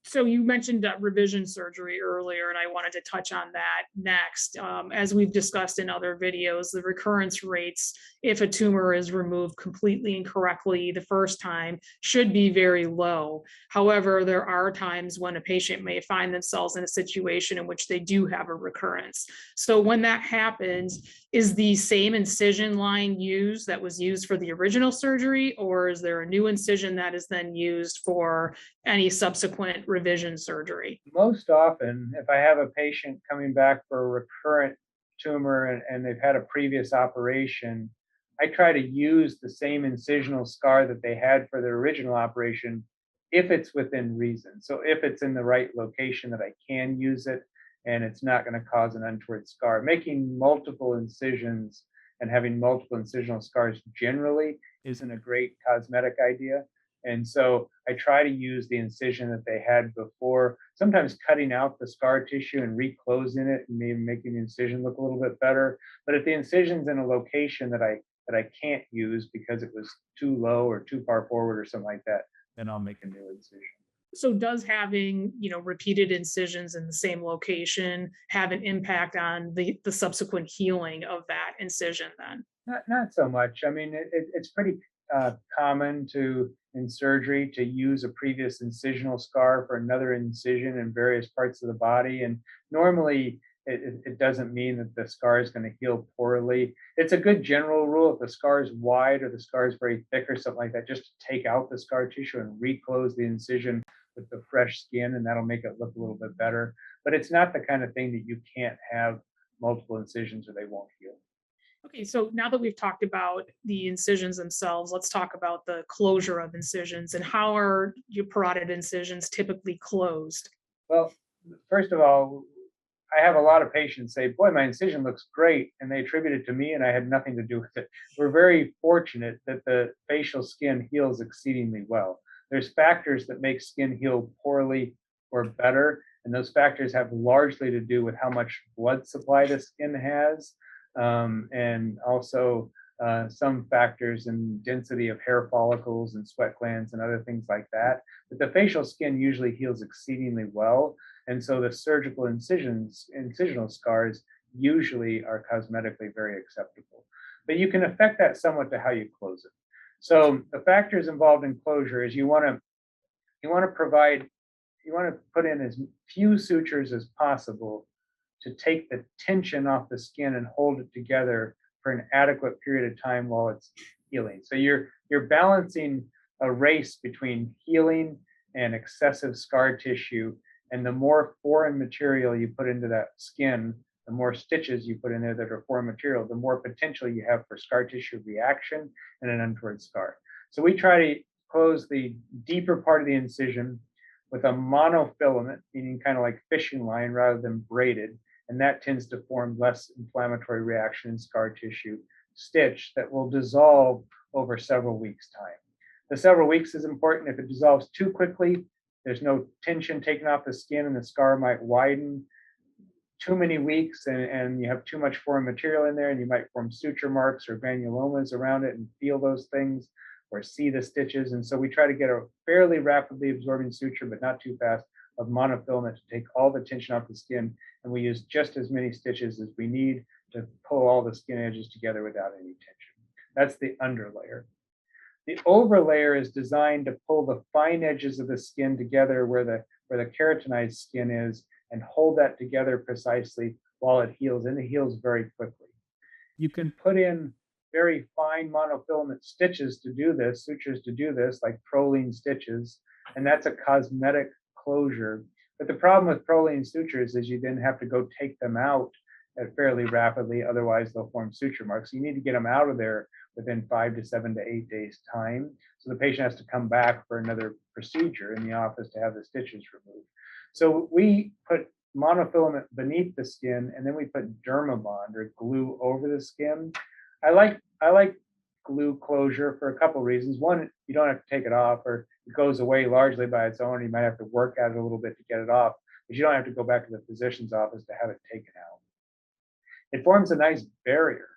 So you mentioned revision surgery earlier, and I wanted to touch on that next. As we've discussed in other videos, the recurrence rates, if a tumor is removed completely incorrectly the first time, should be very low. However, there are times when a patient may find themselves in a situation in which they do have a recurrence. So when that happens, is the same incision line used that was used for the original surgery, or is there a new incision that is then used for any subsequent revision surgery? Most often, if I have a patient coming back for a recurrent tumor and they've had a previous operation, I try to use the same incisional scar that they had for their original operation if it's within reason. So if it's in the right location that I can use it and it's not going to cause an untoward scar. Making multiple incisions and having multiple incisional scars generally isn't a great cosmetic idea. And so I try to use the incision that they had before, sometimes cutting out the scar tissue and reclosing it and maybe making the incision look a little bit better. But if the incision's in a location that I can't use because it was too low or too far forward or something like that, then I'll make a new incision. So does having, repeated incisions in the same location have an impact on the subsequent healing of that incision then? Not so much. I mean, it's pretty common in surgery to use a previous incisional scar for another incision in various parts of the body. And normally it doesn't mean that the scar is going to heal poorly. It's a good general rule. If the scar is wide or the scar is very thick or something like that, just to take out the scar tissue and reclose the incision with the fresh skin, and that'll make it look a little bit better. But it's not the kind of thing that you can't have multiple incisions or they won't heal. Okay, so now that we've talked about the incisions themselves, let's talk about the closure of incisions and how are your parotid incisions typically closed? Well, first of all, I have a lot of patients say, boy, my incision looks great. And they attribute it to me, and I had nothing to do with it. We're very fortunate that the facial skin heals exceedingly well. There's factors that make skin heal poorly or better. And those factors have largely to do with how much blood supply the skin has, and also some factors in density of hair follicles and sweat glands and other things like that. But the facial skin usually heals exceedingly well. And so the surgical incisional scars usually are cosmetically very acceptable. But you can affect that somewhat to how you close it. So the factors involved in closure is you want to put in as few sutures as possible to take the tension off the skin and hold it together for an adequate period of time while it's healing. So you're balancing a race between healing and excessive scar tissue. And the more foreign material you put into that skin, the more stitches you put in there that are foreign material, the more potential you have for scar tissue reaction and an untoward scar. So we try to close the deeper part of the incision with a monofilament, meaning kind of like fishing line rather than braided. And that tends to form less inflammatory reaction in scar tissue stitch that will dissolve over several weeks' time. The several weeks is important. If it dissolves too quickly, there's no tension taken off the skin and the scar might widen. Too many weeks and you have too much foreign material in there and you might form suture marks or granulomas around it and feel those things or see the stitches. And so we try to get a fairly rapidly absorbing suture, but not too fast, of monofilament to take all the tension off the skin. And we use just as many stitches as we need to pull all the skin edges together without any tension. That's the underlayer. The overlayer is designed to pull the fine edges of the skin together where the keratinized skin is and hold that together precisely while it heals. And it heals very quickly. You can put in very fine monofilament stitches to do this, sutures to do this, like Prolene stitches, and that's a cosmetic closure. But the problem with Prolene sutures is you then have to go take them out fairly rapidly, otherwise they'll form suture marks. So you need to get them out of there within 5 to 7 to 8 days time. So the patient has to come back for another procedure in the office to have the stitches removed. So we put monofilament beneath the skin, and then we put Dermabond or glue over the skin. I like glue closure for a couple reasons. One, you don't have to take it off, or it goes away largely by its own. You might have to work at it a little bit to get it off, but you don't have to go back to the physician's office to have it taken out. It forms a nice barrier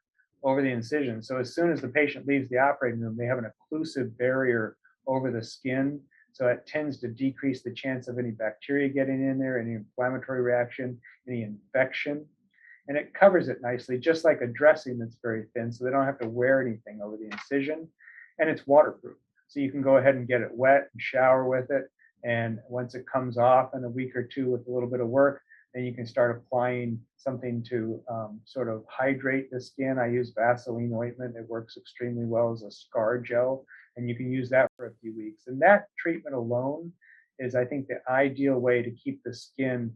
over the incision. So as soon as the patient leaves the operating room, they have an occlusive barrier over the skin. So it tends to decrease the chance of any bacteria getting in there, any inflammatory reaction, any infection. And it covers it nicely, just like a dressing that's very thin, so they don't have to wear anything over the incision. And it's waterproof. So you can go ahead and get it wet and shower with it. And once it comes off in a week or two with a little bit of work, then you can start applying something to sort of hydrate the skin. I use Vaseline ointment. It works extremely well as a scar gel, and you can use that for a few weeks. And that treatment alone is, I think, the ideal way to keep the skin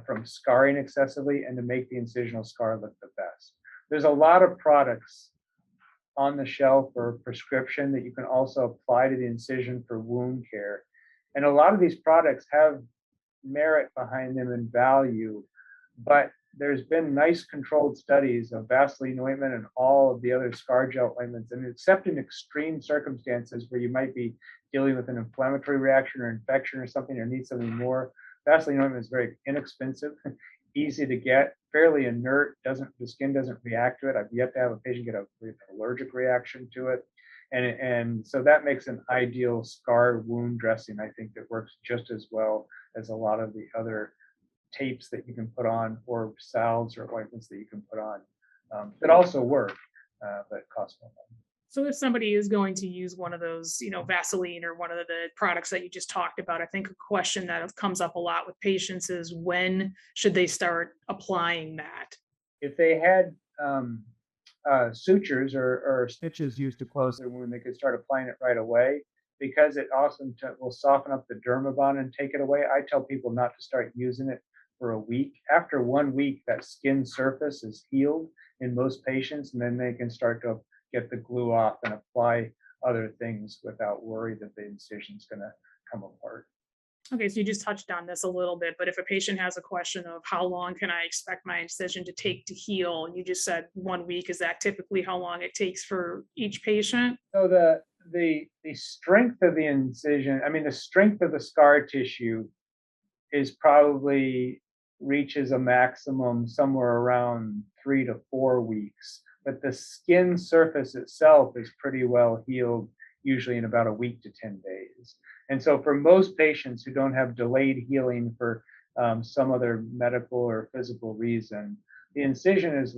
from scarring excessively and to make the incisional scar look the best. There's a lot of products on the shelf or prescription that you can also apply to the incision for wound care. And a lot of these products have merit behind them and value, but there's been nice controlled studies of Vaseline ointment and all of the other scar gel ointments, and except in extreme circumstances where you might be dealing with an inflammatory reaction or infection or something or need something more, Vaseline ointment is very inexpensive, easy to get, fairly inert, the skin doesn't react to it. I've yet to have a patient get an allergic reaction to it. And so that makes an ideal scar wound dressing, I think, that works just as well as a lot of the other tapes that you can put on or salves or ointments that you can put on that also work, but cost more money. So if somebody is going to use one of those, Vaseline or one of the products that you just talked about, I think a question that comes up a lot with patients is when should they start applying that? If they had sutures or stitches used to close their wound, they could start applying it right away because it also will soften up the Dermabond and take it away. I tell people not to start using it for a week. After 1 week, that skin surface is healed in most patients, and then they can start to get the glue off and apply other things without worry that the incision's going to come apart. Okay, so you just touched on this a little bit, but if a patient has a question of how long can I expect my incision to take to heal, you just said 1 week. Is that typically how long it takes for each patient? So the strength of the incision, I mean, the strength of the scar tissue is probably reaches a maximum somewhere around 3 to 4 weeks. But the skin surface itself is pretty well healed, usually in about a week to 10 days. And so, for most patients who don't have delayed healing for some other medical or physical reason, the incision is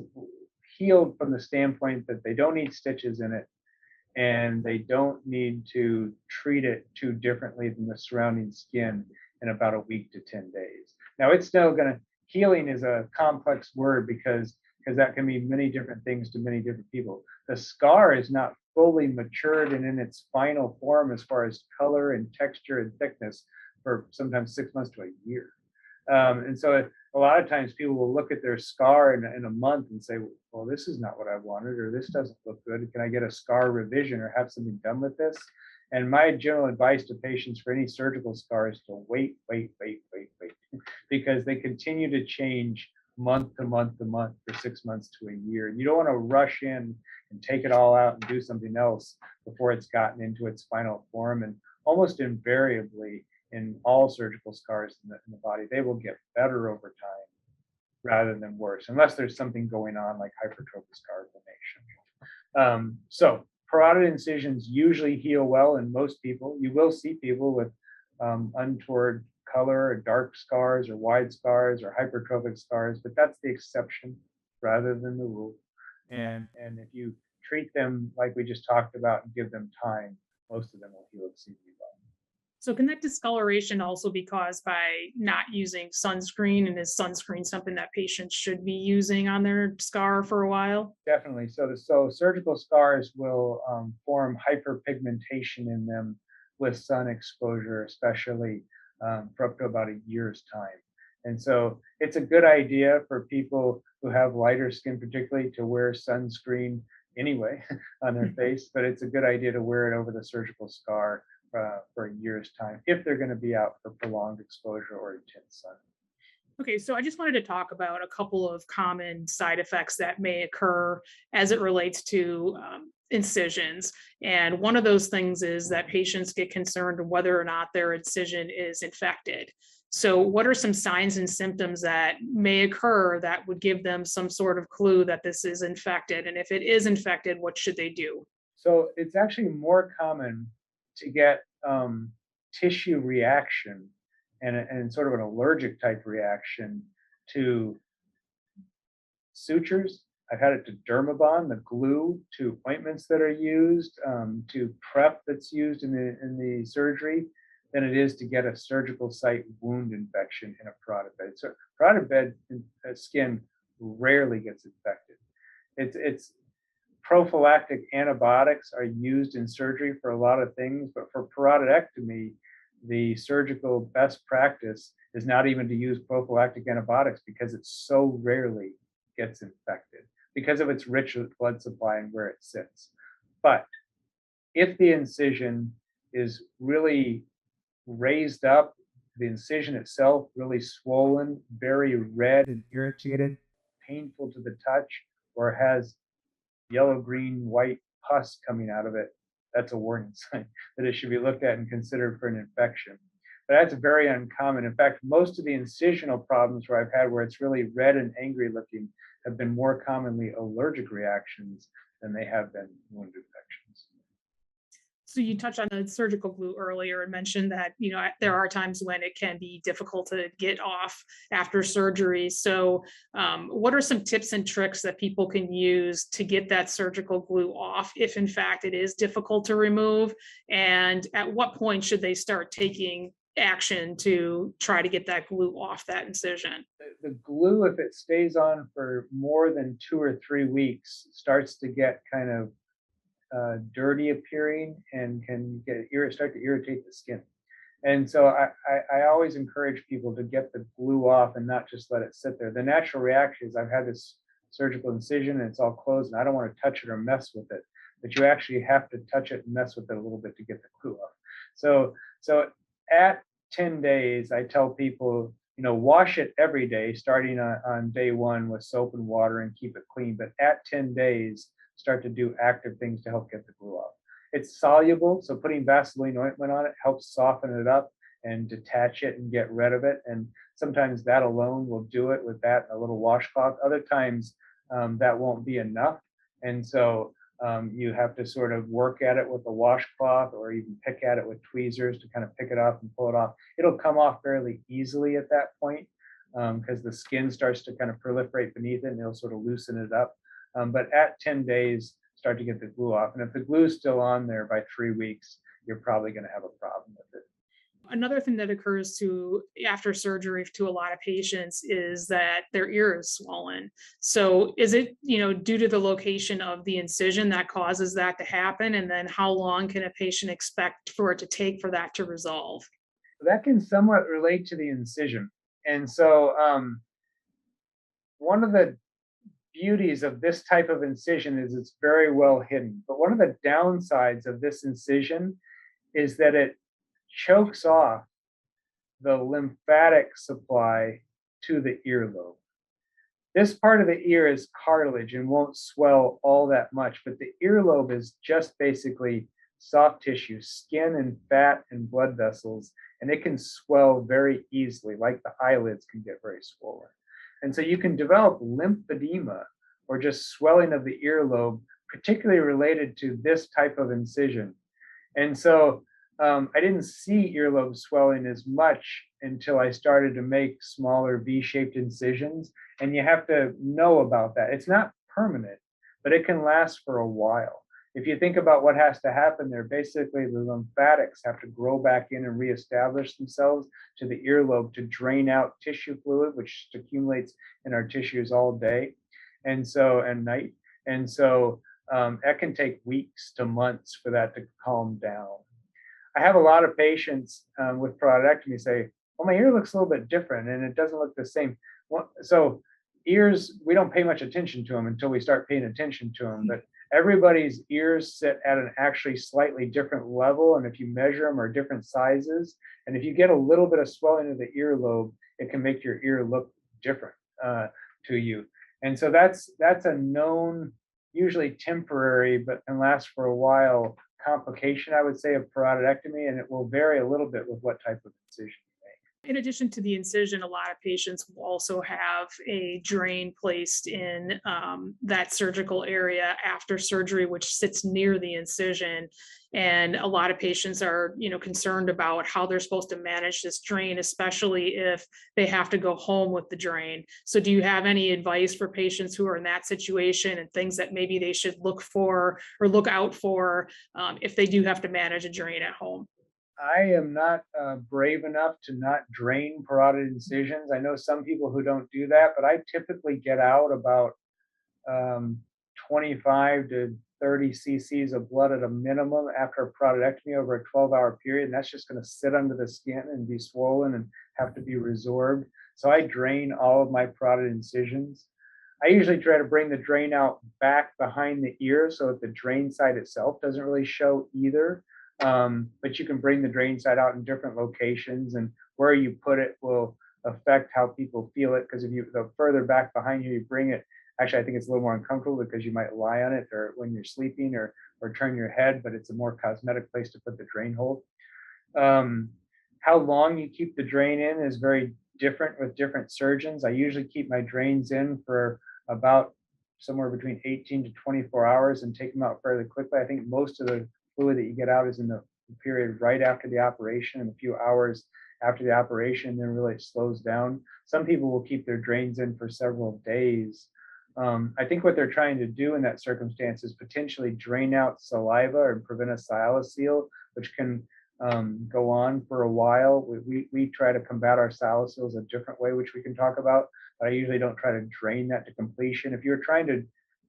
healed from the standpoint that they don't need stitches in it and they don't need to treat it too differently than the surrounding skin in about a week to 10 days. Now, it's still going to, healing is a complex word because that can mean many different things to many different people. The scar is not fully matured and in its final form as far as color and texture and thickness for sometimes 6 months to a year. And so a lot of times people will look at their scar in a month and say, well, this is not what I wanted, or this doesn't look good. Can I get a scar revision or have something done with this? And my general advice to patients for any surgical scar is to wait, because they continue to change month to month to month for 6 months to a year. You don't want to rush in and take it all out and do something else before it's gotten into its final form. And almost invariably, in all surgical scars in the body, they will get better over time rather than worse, unless there's something going on like hypertrophic scar formation. So parotid incisions usually heal well in most people. You will see people with untoward color or dark scars or wide scars or hypertrophic scars, but that's the exception rather than the rule. And if you treat them like we just talked about and give them time, most of them will heal exceedingly well. So can that discoloration also be caused by not using sunscreen? And is sunscreen something that patients should be using on their scar for a while? Definitely. So surgical scars will form hyperpigmentation in them with sun exposure, especially for up to about a year's time. And so it's a good idea for people who have lighter skin, particularly, to wear sunscreen anyway on their face. But it's a good idea to wear it over the surgical scar for a year's time if they're going to be out for prolonged exposure or intense sun. Okay, so I just wanted to talk about a couple of common side effects that may occur as it relates to incisions. And one of those things is that patients get concerned whether or not their incision is infected. So, what are some signs and symptoms that may occur that would give them some sort of clue that this is infected? And if it is infected, what should they do? So it's actually more common to get tissue reaction and sort of an allergic type reaction to sutures. I've had it to Dermabond, the glue, to ointments that are used, to prep that's used in the surgery, than it is to get a surgical site wound infection in a parotid bed. So parotid bed skin rarely gets infected. It's prophylactic antibiotics are used in surgery for a lot of things, but for parotidectomy, the surgical best practice is not even to use prophylactic antibiotics because it so rarely gets infected because of its rich blood supply and where it sits. But if the incision is really raised up, the incision itself really swollen, very red and irritated, painful to the touch, or has yellow, green, white pus coming out of it, that's a warning sign that it should be looked at and considered for an infection. But that's very uncommon. In fact, most of the incisional problems where I've had where it's really red and angry looking have been more commonly allergic reactions than they have been wound infections. So you touched on the surgical glue earlier and mentioned that, there are times when it can be difficult to get off after surgery. So what are some tips and tricks that people can use to get that surgical glue off if in fact it is difficult to remove? And at what point should they start taking action to try to get that glue off that incision? The glue, if it stays on for more than 2 or 3 weeks, starts to get kind of dirty appearing and can start to irritate the skin. And so I always encourage people to get the glue off and not just let it sit there. The natural reaction is I've had this surgical incision and it's all closed and I don't want to touch it or mess with it. But you actually have to touch it and mess with it a little bit to get the glue off. So at 10 days, I tell people, wash it every day, starting on day one with soap and water and keep it clean. But at 10 days, start to do active things to help get the glue off. It's soluble, so putting Vaseline ointment on it helps soften it up and detach it and get rid of it. And sometimes that alone will do it with that, a little washcloth. Other times that won't be enough. And so you have to sort of work at it with a washcloth or even pick at it with tweezers to kind of pick it off and pull it off. It'll come off fairly easily at that point because the skin starts to kind of proliferate beneath it and it'll sort of loosen it up. But at 10 days, start to get the glue off. And if the glue's still on there by 3 weeks, you're probably going to have a problem with it. Another thing that occurs to after surgery to a lot of patients is that their ear is swollen. So is it, due to the location of the incision that causes that to happen? And then how long can a patient expect for it to take for that to resolve? That can somewhat relate to the incision. And so one of the beauties of this type of incision is it's very well hidden. But one of the downsides of this incision is that it chokes off the lymphatic supply to the earlobe. This part of the ear is cartilage and won't swell all that much, but the earlobe is just basically soft tissue, skin and fat and blood vessels, and it can swell very easily, like the eyelids can get very swollen. And so you can develop lymphedema or just swelling of the earlobe, particularly related to this type of incision. And so I didn't see earlobe swelling as much until I started to make smaller V-shaped incisions. And you have to know about that. It's not permanent, but it can last for a while. If you think about what has to happen there, basically the lymphatics have to grow back in and reestablish themselves to the earlobe to drain out tissue fluid, which accumulates in our tissues all day and night. And so that can take weeks to months for that to calm down. I have a lot of patients with parotidectomy say, well, my ear looks a little bit different and it doesn't look the same. So ears, we don't pay much attention to them until we start paying attention to them. But everybody's ears sit at an actually slightly different level. And if you measure them, are different sizes. And if you get a little bit of swelling of the earlobe, it can make your ear look different to you. And so that's a known, usually temporary, but can last for a while complication, I would say, of parotidectomy. And it will vary a little bit with what type of incision. In addition to the incision, a lot of patients will also have a drain placed in that surgical area after surgery, which sits near the incision. And a lot of patients are, concerned about how they're supposed to manage this drain, especially if they have to go home with the drain. So do you have any advice for patients who are in that situation and things that maybe they should look for or look out for if they do have to manage a drain at home? I am not brave enough to not drain parotid incisions. I know some people who don't do that, but I typically get out about 25 to 30 cc's of blood at a minimum after a parotidectomy over a 12-hour period. And that's just going to sit under the skin and be swollen and have to be resorbed. So I drain all of my parotid incisions. I usually try to bring the drain out back behind the ear so that the drain side itself doesn't really show either. But you can bring the drain side out in different locations, and where you put it will affect how people feel it. Because if the further back behind you bring it, actually, I think it's a little more uncomfortable because you might lie on it or when you're sleeping or turn your head, but it's a more cosmetic place to put the drain hole. How long you keep the drain in is very different with different surgeons. I usually keep my drains in for about somewhere between 18 to 24 hours and take them out fairly quickly. I think most of the fluid that you get out is in the period right after the operation and a few hours after the operation, then really it slows down. Some people will keep their drains in for several days. I think what they're trying to do in that circumstance is potentially drain out saliva and prevent a sialocele, which can go on for a while. We try to combat our sialoceles a different way, which we can talk about, but I usually don't try to drain that to completion. If you're trying to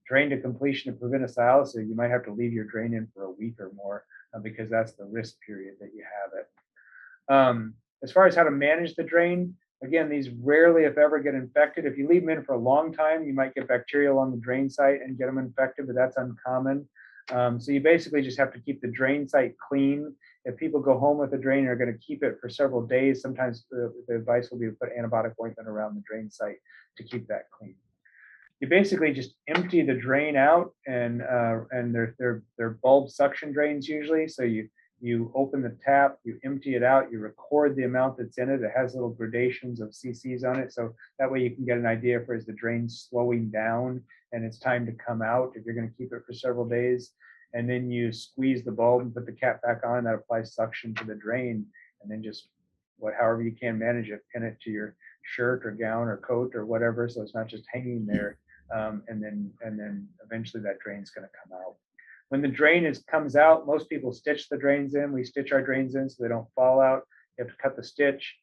drain to completion to prevent a sialocele, you might have to leave your drain in for a week or more because that's the risk period that you have it. As far as how to manage the drain, again, these rarely, if ever, get infected. If you leave them in for a long time, you might get bacteria along the drain site and get them infected, but that's uncommon. So you basically just have to keep the drain site clean. If people go home with a drain and are going to keep it for several days, sometimes the advice will be to put antibiotic ointment around the drain site to keep that clean. You basically just empty the drain out, and they're bulb suction drains usually. So you open the tap, you empty it out, you record the amount that's in it. It has little gradations of cc's on it, so that way you can get an idea for is the drain slowing down and it's time to come out if you're going to keep it for several days. And then you squeeze the bulb and put the cap back on. That applies suction to the drain, and then just however you can manage it, pin it to your shirt or gown or coat or whatever, so it's not just hanging there. And then eventually that drain's going to come out. When the drain comes out, most people stitch the drains in. We stitch our drains in so they don't fall out. You have to cut the stitch,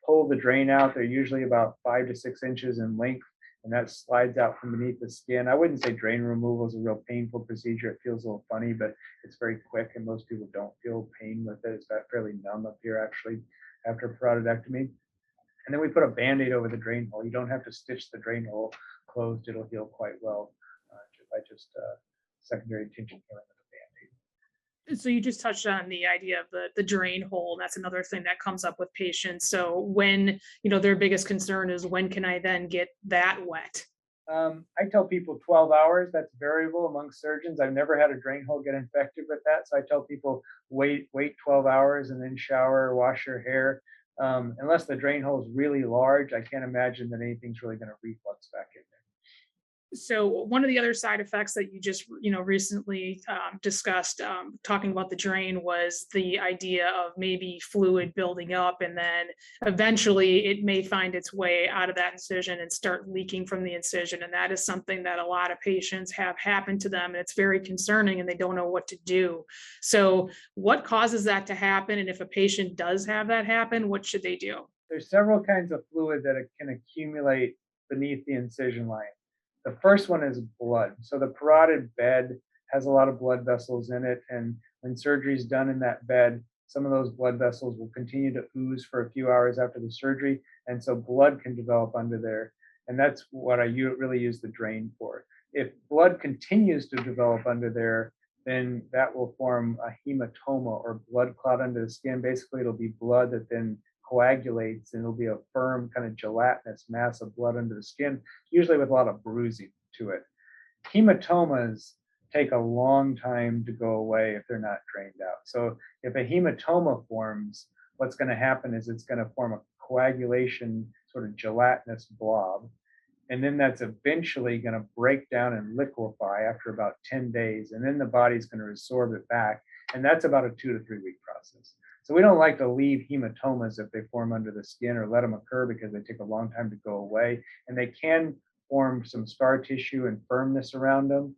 pull the drain out. They're usually about 5 to 6 inches in length, and that slides out from beneath the skin. I wouldn't say drain removal is a real painful procedure. It feels a little funny, but it's very quick, and most people don't feel pain with it. It's fairly numb up here, actually, after parotidectomy. And then we put a Band-Aid over the drain hole. You don't have to stitch the drain hole closed. It'll heal quite well by just secondary tension healing with a Band-Aid. So you just touched on the idea of the drain hole. That's another thing that comes up with patients. So when, their biggest concern is when can I then get that wet? I tell people 12 hours. That's variable among surgeons. I've never had a drain hole get infected with that. So I tell people wait 12 hours and then shower, wash your hair. Unless the drain hole is really large, I can't imagine that anything's really going to reflux back in there. So one of the other side effects that you just recently discussed, talking about the drain, was the idea of maybe fluid building up, and then eventually it may find its way out of that incision and start leaking from the incision. And that is something that a lot of patients have happen to them, and it's very concerning, and they don't know what to do. So what causes that to happen? And if a patient does have that happen, what should they do? There's several kinds of fluid that can accumulate beneath the incision line. The first one is blood. So the parotid bed has a lot of blood vessels in it, and when surgery is done in that bed, some of those blood vessels will continue to ooze for a few hours after the surgery, and so blood can develop under there, and that's what I really use the drain for. If blood continues to develop under there, then that will form a hematoma or blood clot under the skin. Basically, it'll be blood that then coagulates, and it'll be a firm kind of gelatinous mass of blood under the skin, usually with a lot of bruising to it. Hematomas take a long time to go away if they're not drained out. So if a hematoma forms, what's going to happen is it's going to form a coagulation sort of gelatinous blob, and then that's eventually going to break down and liquefy after about 10 days, and then the body's going to resorb it back, and that's about a 2 to 3 week process. So we don't like to leave hematomas if they form under the skin or let them occur, because they take a long time to go away, and they can form some scar tissue and firmness around them.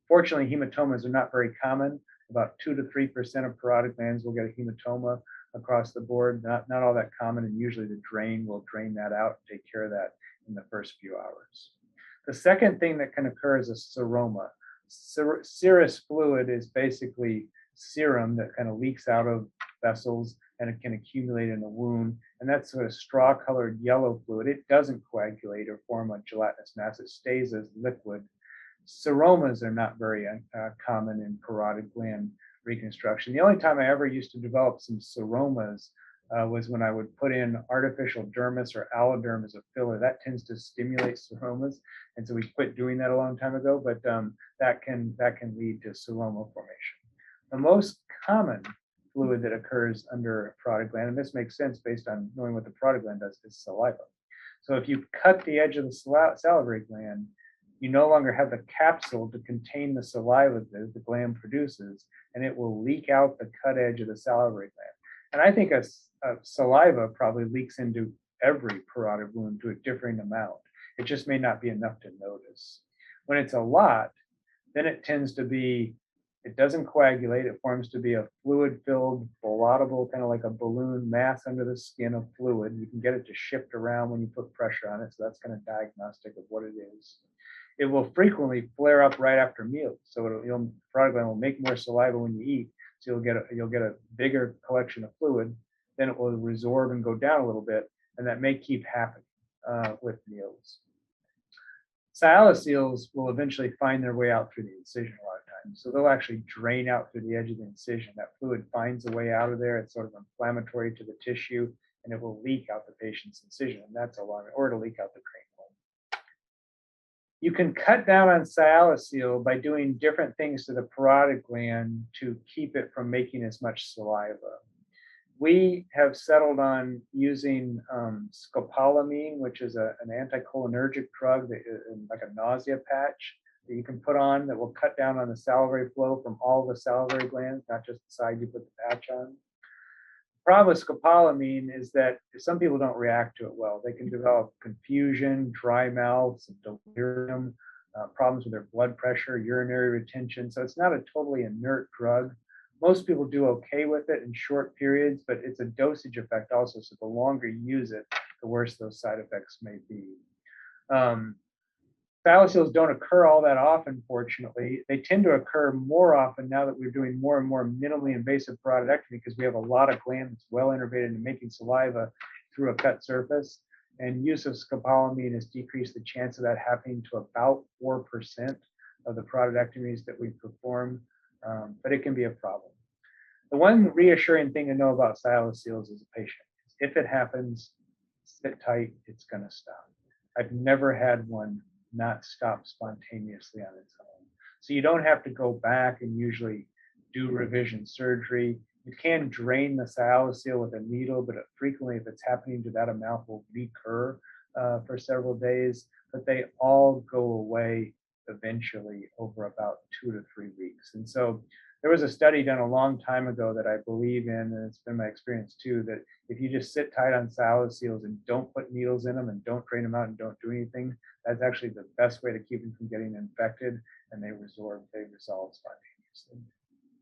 Fortunately, hematomas are not very common. About 2 to 3% of parotid glands will get a hematoma across the board. Not all that common, and usually the drain will drain that out and take care of that in the first few hours. The second thing that can occur is a seroma. Serous fluid is basically serum that kind of leaks out of vessels, and it can accumulate in a wound, and that's sort of straw-colored yellow fluid. It doesn't coagulate or form a gelatinous mass. It stays as liquid. Seromas are not very common in parotid gland reconstruction. The only time I ever used to develop some seromas was when I would put in artificial dermis or alloderm as a filler. That tends to stimulate seromas, and so we quit doing that a long time ago, but that can lead to seroma formation. The most common fluid that occurs under a parotid gland, and this makes sense based on knowing what the parotid gland does, is saliva. So if you cut the edge of the salivary gland, you no longer have the capsule to contain the saliva that the gland produces, and it will leak out the cut edge of the salivary gland. And I think a saliva probably leaks into every parotid wound to a differing amount. It just may not be enough to notice. When it's a lot, then it tends to be, it doesn't coagulate. It forms to be a fluid-filled, blottable, kind of like a balloon mass under the skin of fluid. You can get it to shift around when you put pressure on it, so that's kind of diagnostic of what it is. It will frequently flare up right after meals, so parotid gland will make more saliva when you eat, so you'll get a bigger collection of fluid, then it will resorb and go down a little bit, and that may keep happening with needles. Sialoseals will eventually find their way out through the incision a lot of times. So they'll actually drain out through the edge of the incision. That fluid finds a way out of there. It's sort of inflammatory to the tissue, and it will leak out the patient's incision, and that's alarming, or it'll leak out the cranial. You can cut down on sialocele by doing different things to the parotid gland to keep it from making as much saliva. We have settled on using scopolamine, which is an anticholinergic drug that is like a nausea patch that you can put on that will cut down on the salivary flow from all the salivary glands, not just the side you put the patch on. The problem with scopolamine is that some people don't react to it well. They can develop confusion, dry mouth, some delirium, problems with their blood pressure, urinary retention. So it's not a totally inert drug. Most people do okay with it in short periods, but it's a dosage effect also. So the longer you use it, the worse those side effects may be. Sialoseals don't occur all that often, fortunately. They tend to occur more often now that we're doing more and more minimally invasive parotidectomy because we have a lot of gland that's well innervated into making saliva through a cut surface. And use of scopolamine has decreased the chance of that happening to about 4% of the parotidectomies that we perform. But it can be a problem. The one reassuring thing to know about sialoseals as a patient is if it happens, sit tight, it's going to stop. I've never had one not stop spontaneously on its own. So you don't have to go back and usually do revision surgery. You can drain the sialocele with a needle, but frequently, if it's happening to that amount, will recur for several days. But they all go away eventually over about 2 to 3 weeks. And so there was a study done a long time ago that I believe in, and it's been my experience too, that if you just sit tight on sialoseals and don't put needles in them and don't drain them out and don't do anything, that's actually the best way to keep them from getting infected, and they resolve spontaneously.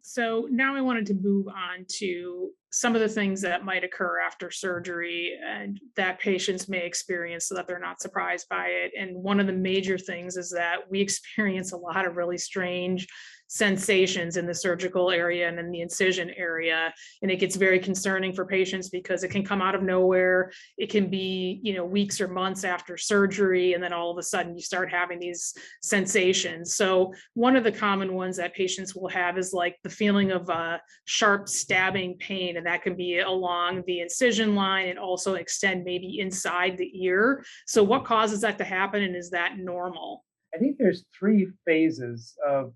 So now I wanted to move on to some of the things that might occur after surgery and that patients may experience so that they're not surprised by it. And one of the major things is that we experience a lot of really strange sensations in the surgical area and in the incision area. And it gets very concerning for patients because it can come out of nowhere. It can be, weeks or months after surgery. And then all of a sudden you start having these sensations. So one of the common ones that patients will have is like the feeling of a sharp stabbing pain. And that can be along the incision line and also extend maybe inside the ear. So what causes that to happen? And is that normal? I think there's 3 phases of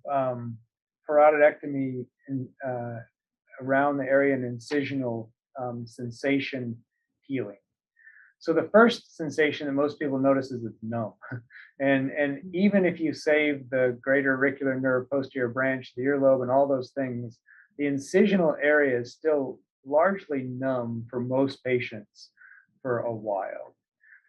parotidectomy around the area and incisional sensation healing. So the first sensation that most people notice is it's numb. And even if you save the greater auricular nerve, posterior branch, the earlobe, and all those things, the incisional area is still largely numb for most patients for a while.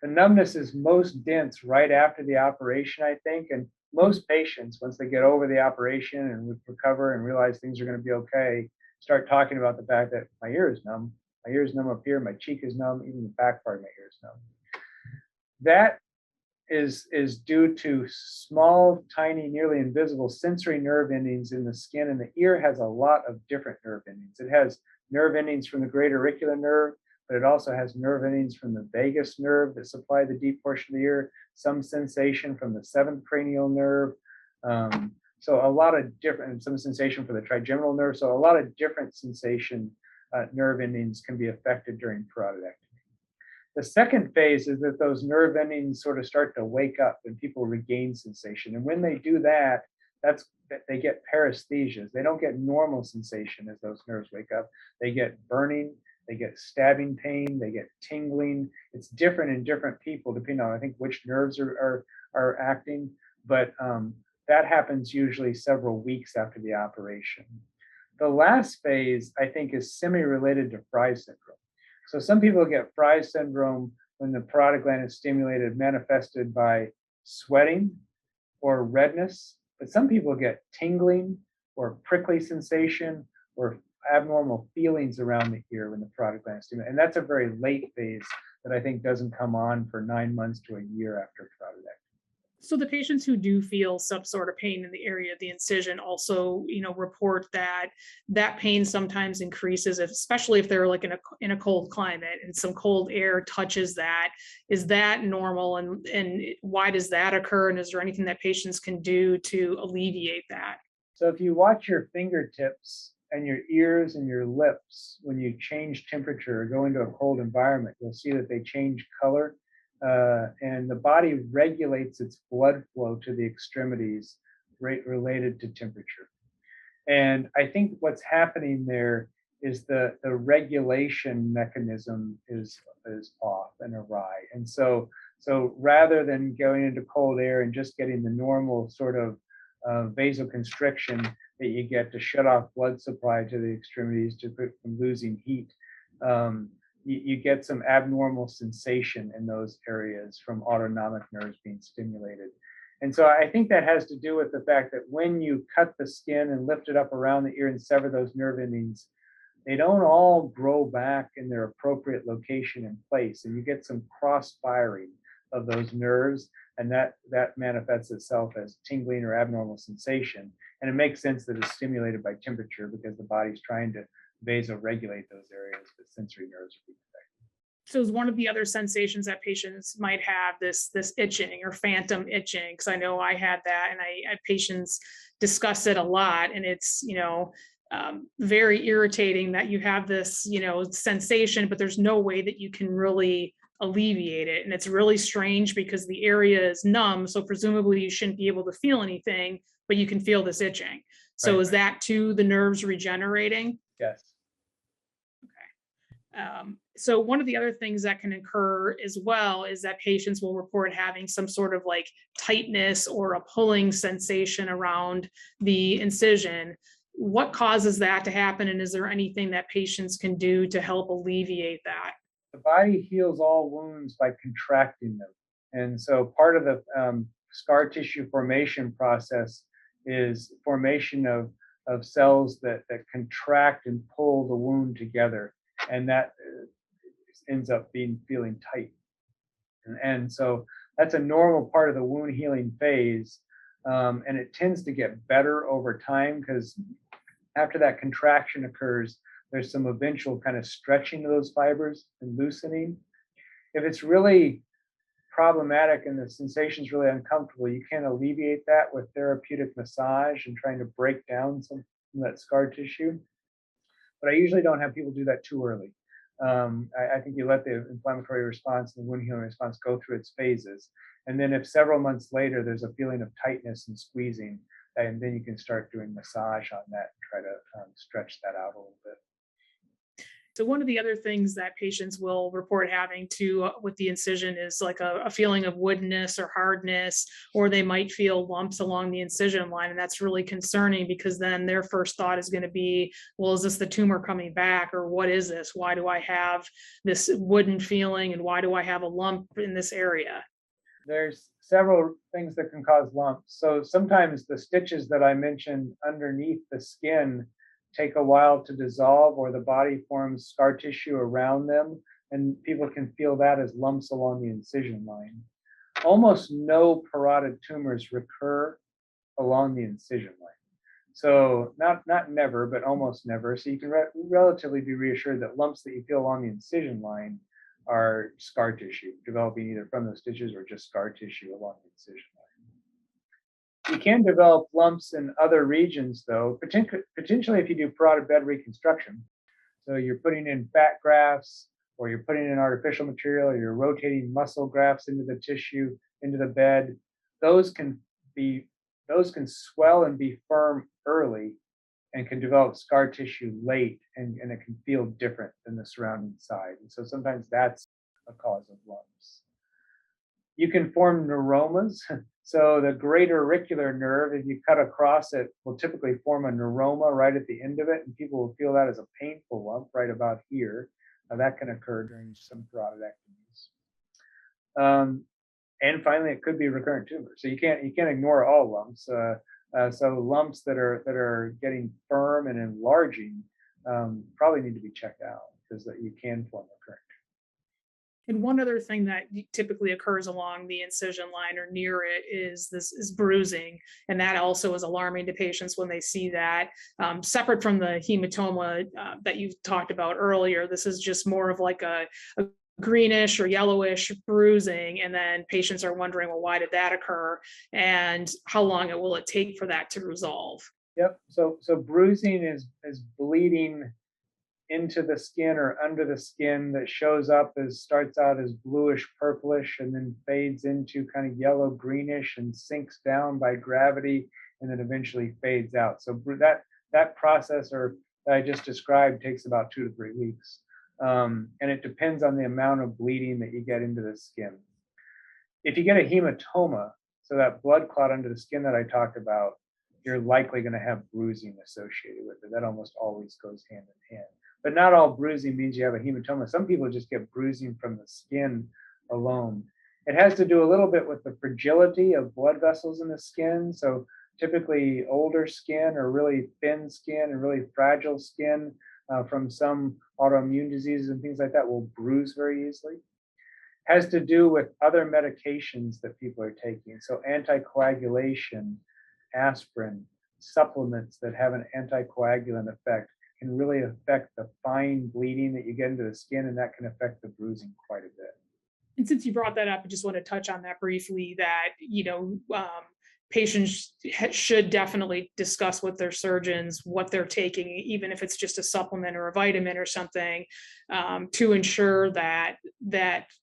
The numbness is most dense right after the operation, I think, and most patients, once they get over the operation and recover and realize things are going to be okay, start talking about the fact that my ear is numb. My ear is numb up here, my cheek is numb, even the back part of my ear is numb. That is due to small, tiny, nearly invisible sensory nerve endings in the skin, and the ear has a lot of different nerve endings. It has nerve endings from the greater auricular nerve, but it also has nerve endings from the vagus nerve that supply the deep portion of the ear, some sensation from the 7th cranial nerve. So a lot of different, some sensation for the trigeminal nerve. So a lot of different sensation nerve endings can be affected during parotidectomy. The second phase is that those nerve endings sort of start to wake up and people regain sensation. And when they do that, they get paresthesias. They don't get normal sensation as those nerves wake up. They get burning, they get stabbing pain, they get tingling. It's different in different people depending on, I think, which nerves are acting. But that happens usually several weeks after the operation. The last phase, I think, is semi-related to Fry's syndrome. So some people get Fry's syndrome when the parotid gland is stimulated, manifested by sweating or redness. But some people get tingling or prickly sensation or abnormal feelings around the ear when the parotid gland is stimulated. And that's a very late phase that I think doesn't come on for 9 months to a year after parotidectomy. So the patients who do feel some sort of pain in the area of the incision also, report that that pain sometimes increases, especially if they're like in a cold climate and some cold air touches that. Is that normal? And why does that occur? And is there anything that patients can do to alleviate that? So if you watch your fingertips and your ears and your lips, when you change temperature or go into a cold environment, you'll see that they change color. And the body regulates its blood flow to the extremities related to temperature. And I think what's happening there is the regulation mechanism is off and awry. And so rather than going into cold air and just getting the normal sort of vasoconstriction that you get to shut off blood supply to the extremities to prevent from losing heat, you get some abnormal sensation in those areas from autonomic nerves being stimulated. And so I think that has to do with the fact that when you cut the skin and lift it up around the ear and sever those nerve endings, they don't all grow back in their appropriate location and place. And you get some cross firing of those nerves, and that manifests itself as tingling or abnormal sensation. And it makes sense that it's stimulated by temperature because the body's trying to vasoregulate those areas, but sensory nerves are being affected. So is one of the other sensations that patients might have this itching or phantom itching? Because I know I had that, and I patients discuss it a lot, and it's very irritating that you have this sensation, but there's no way that you can really alleviate it, and it's really strange because the area is numb, so presumably you shouldn't be able to feel anything, but you can feel this itching. So Right. is that too the nerves regenerating? Yes. So one of the other things that can occur as well is that patients will report having some sort of like tightness or a pulling sensation around the incision. What causes that to happen? And is there anything that patients can do to help alleviate that? The body heals all wounds by contracting them. And so part of the scar tissue formation process is formation of cells that contract and pull the wound together. And that ends up being feeling tight. And so that's a normal part of the wound healing phase. And it tends to get better over time because after that contraction occurs, there's some eventual kind of stretching of those fibers and loosening. If it's really problematic and the sensation is really uncomfortable, you can alleviate that with therapeutic massage and trying to break down some of that scar tissue. But I usually don't have people do that too early. I think you let the inflammatory response and the wound healing response go through its phases. And then if several months later there's a feeling of tightness and squeezing, and then you can start doing massage on that and try to stretch that out a little bit. So one of the other things that patients will report having too with the incision is like a feeling of woodness or hardness, or they might feel lumps along the incision line. And that's really concerning because then their first thought is going to be, well, is this the tumor coming back, or what is this? Why do I have this wooden feeling, and why do I have a lump in this area? There's several things that can cause lumps. So sometimes the stitches that I mentioned underneath the skin take a while to dissolve, or the body forms scar tissue around them, and people can feel that as lumps along the incision line. Almost no parotid tumors recur along the incision line. So not never, but almost never. So you can relatively be reassured that lumps that you feel along the incision line are scar tissue developing either from those stitches or just scar tissue along the incision line. You can develop lumps in other regions, though, potentially if you do parotid bed reconstruction. So you're putting in fat grafts, or you're putting in artificial material, or you're rotating muscle grafts into the tissue, into the bed. Those can be those can swell and be firm early and can develop scar tissue late, and it can feel different than the surrounding side. And so sometimes that's a cause of lumps. You can form neuromas. So the greater auricular nerve, if you cut across it, will typically form a neuroma right at the end of it, and people will feel that as a painful lump right about here. Now that can occur during some parotidectomies. And finally, it could be recurrent tumor. So you can't ignore all lumps. So lumps that are getting firm and enlarging probably need to be checked out because you can form recurrent. And one other thing that typically occurs along the incision line or near it is bruising, and that also is alarming to patients when they see that. Separate from the hematoma that you talked about earlier, this is just more of like a greenish or yellowish bruising, and then patients are wondering, well, why did that occur, and how long it will it take for that to resolve? Yep. So bruising is bleeding into the skin or under the skin that shows up as starts out as bluish purplish and then fades into kind of yellow greenish and sinks down by gravity and then eventually fades out. So that process or that I just described takes about 2 to 3 weeks. And it depends on the amount of bleeding that you get into the skin. If you get a hematoma, so that blood clot under the skin that I talked about, you're likely going to have bruising associated with it. That almost always goes hand in hand. But not all bruising means you have a hematoma. Some people just get bruising from the skin alone. It has to do a little bit with the fragility of blood vessels in the skin. So typically older skin or really thin skin and really fragile skin from some autoimmune diseases and things like that will bruise very easily. Has to do with other medications that people are taking. So anticoagulation, aspirin, supplements that have an anticoagulant effect can really affect the fine bleeding that you get into the skin, and that can affect the bruising quite a bit. And since you brought that up, I just want to touch on that briefly, that, patients should definitely discuss with their surgeons what they're taking, even if it's just a supplement or a vitamin or something, to ensure that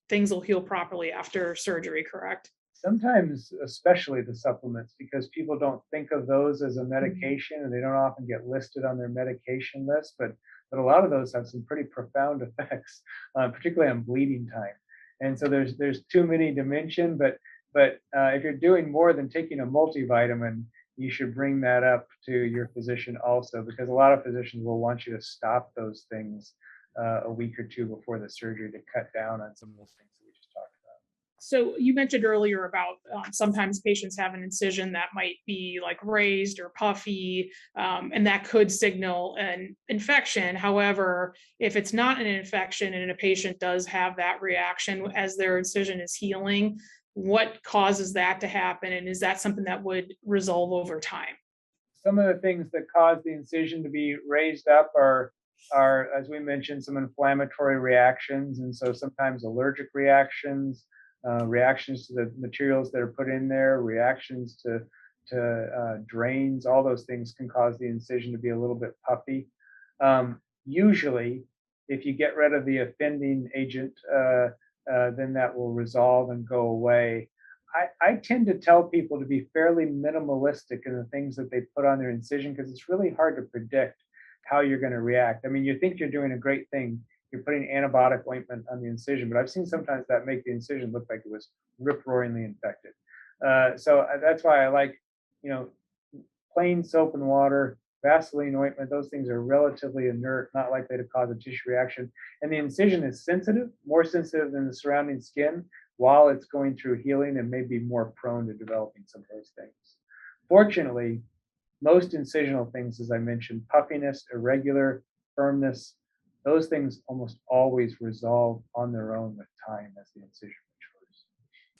things will heal properly after surgery, correct? Sometimes, especially the supplements, because people don't think of those as a Mhm. medication and they don't often get listed on their medication list, but a lot of those have some pretty profound effects, particularly on bleeding time. And so there's too many to mention, but if you're doing more than taking a multivitamin, you should bring that up to your physician also, because a lot of physicians will want you to stop those things a week or two before the surgery to cut down on some of those things that we just talked about. So you mentioned earlier about sometimes patients have an incision that might be like raised or puffy, and that could signal an infection. However, if it's not an infection and a patient does have that reaction as their incision is healing, what causes that to happen? And is that something that would resolve over time? Some of the things that cause the incision to be raised up are, as we mentioned, some inflammatory reactions, and so sometimes allergic reactions, reactions to the materials that are put in there, reactions to drains. All those things can cause the incision to be a little bit puffy. Usually, if you get rid of the offending agent, then that will resolve and go away. I tend to tell people to be fairly minimalistic in the things that they put on their incision because it's really hard to predict how you're going to react. I mean, you think you're doing a great thing. You're putting antibiotic ointment on the incision, but I've seen sometimes that make the incision look like it was rip-roaringly infected. So that's why I like, you know, plain soap and water, Vaseline ointment. Those things are relatively inert, not likely to cause a tissue reaction. And the incision is sensitive, more sensitive than the surrounding skin while it's going through healing and may be more prone to developing some of those things. Fortunately, most incisional things, as I mentioned, puffiness, irregular, firmness, those things almost always resolve on their own with time as the incision matures.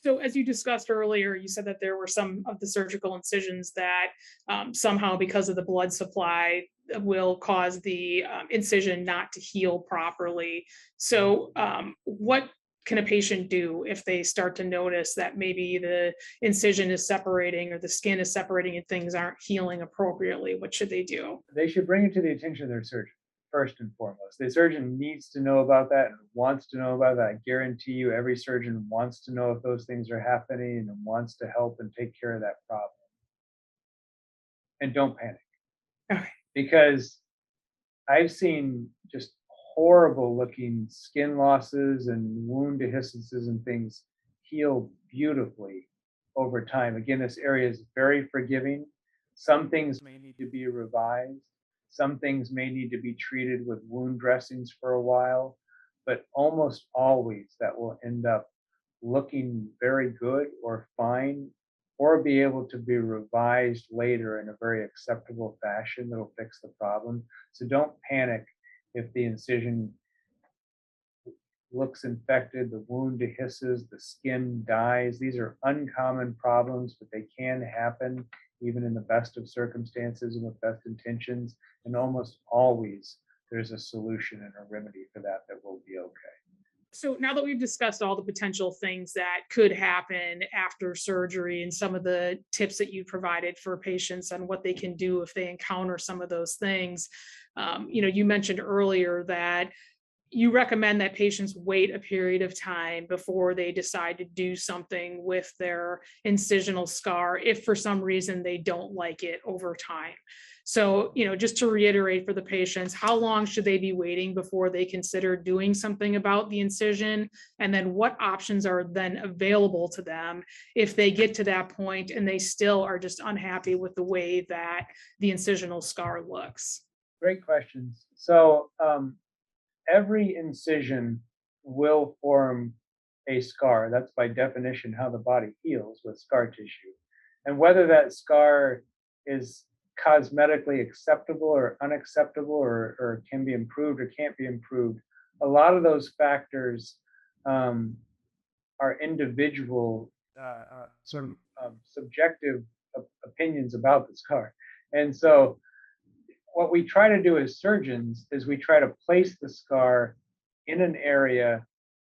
So, as you discussed earlier, you said that there were some of the surgical incisions that somehow, because of the blood supply, will cause the incision not to heal properly. So, what can a patient do if they start to notice that maybe the incision is separating or the skin is separating and things aren't healing appropriately? What should they do? They should bring it to the attention of their surgeon first and foremost. The surgeon needs to know about that and wants to know about that. I guarantee you, every surgeon wants to know if those things are happening and wants to help and take care of that problem. And don't panic Okay. because I've seen just horrible looking skin losses and wound dehiscences and things heal beautifully over time. Again, this area is very forgiving. Some things may need to be revised. Some things may need to be treated with wound dressings for a while, but almost always that will end up looking very good or fine or be able to be revised later in a very acceptable fashion that'll fix the problem. So don't panic if the incision looks infected, the wound dehisces, the skin dies. These are uncommon problems, but they can happen even in the best of circumstances and with best intentions. And almost always there's a solution and a remedy for that that will be okay. So now that we've discussed all the potential things that could happen after surgery and some of the tips that you provided for patients on what they can do if they encounter some of those things, you mentioned earlier that you recommend that patients wait a period of time before they decide to do something with their incisional scar if for some reason they don't like it over time. So, just to reiterate for the patients, how long should they be waiting before they consider doing something about the incision? And then what options are then available to them if they get to that point and they still are just unhappy with the way that the incisional scar looks? Great questions. So every incision will form a scar. That's by definition how the body heals, with scar tissue. And whether that scar is cosmetically acceptable or unacceptable, or can be improved or can't be improved, a lot of those factors um, are individual, sort of subjective opinions about the scar. And so what we try to do as surgeons is we try to place the scar in an area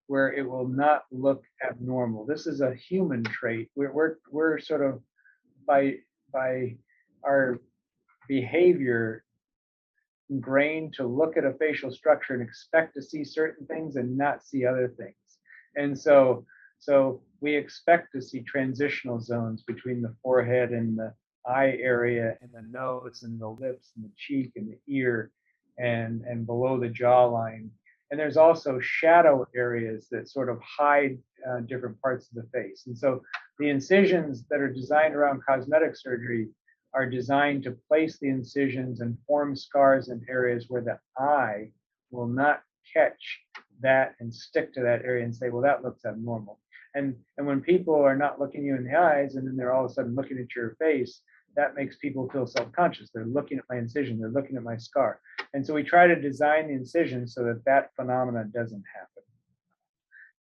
where it will not look abnormal. This is a human trait. We're sort of, by our behavior, ingrained to look at a facial structure and expect to see certain things and not see other things. And so we expect to see transitional zones between the forehead and the eye area and the nose and the lips and the cheek and the ear and below the jawline. And there's also shadow areas that sort of hide different parts of the face. And so the incisions that are designed around cosmetic surgery are designed to place the incisions and form scars in areas where the eye will not catch that and stick to that area and say, well, that looks abnormal. And when people are not looking you in the eyes and then they're all of a sudden looking at your face, that makes people feel self-conscious. They're looking at my incision, they're looking at my scar. And so we try to design the incision so that that phenomenon doesn't happen.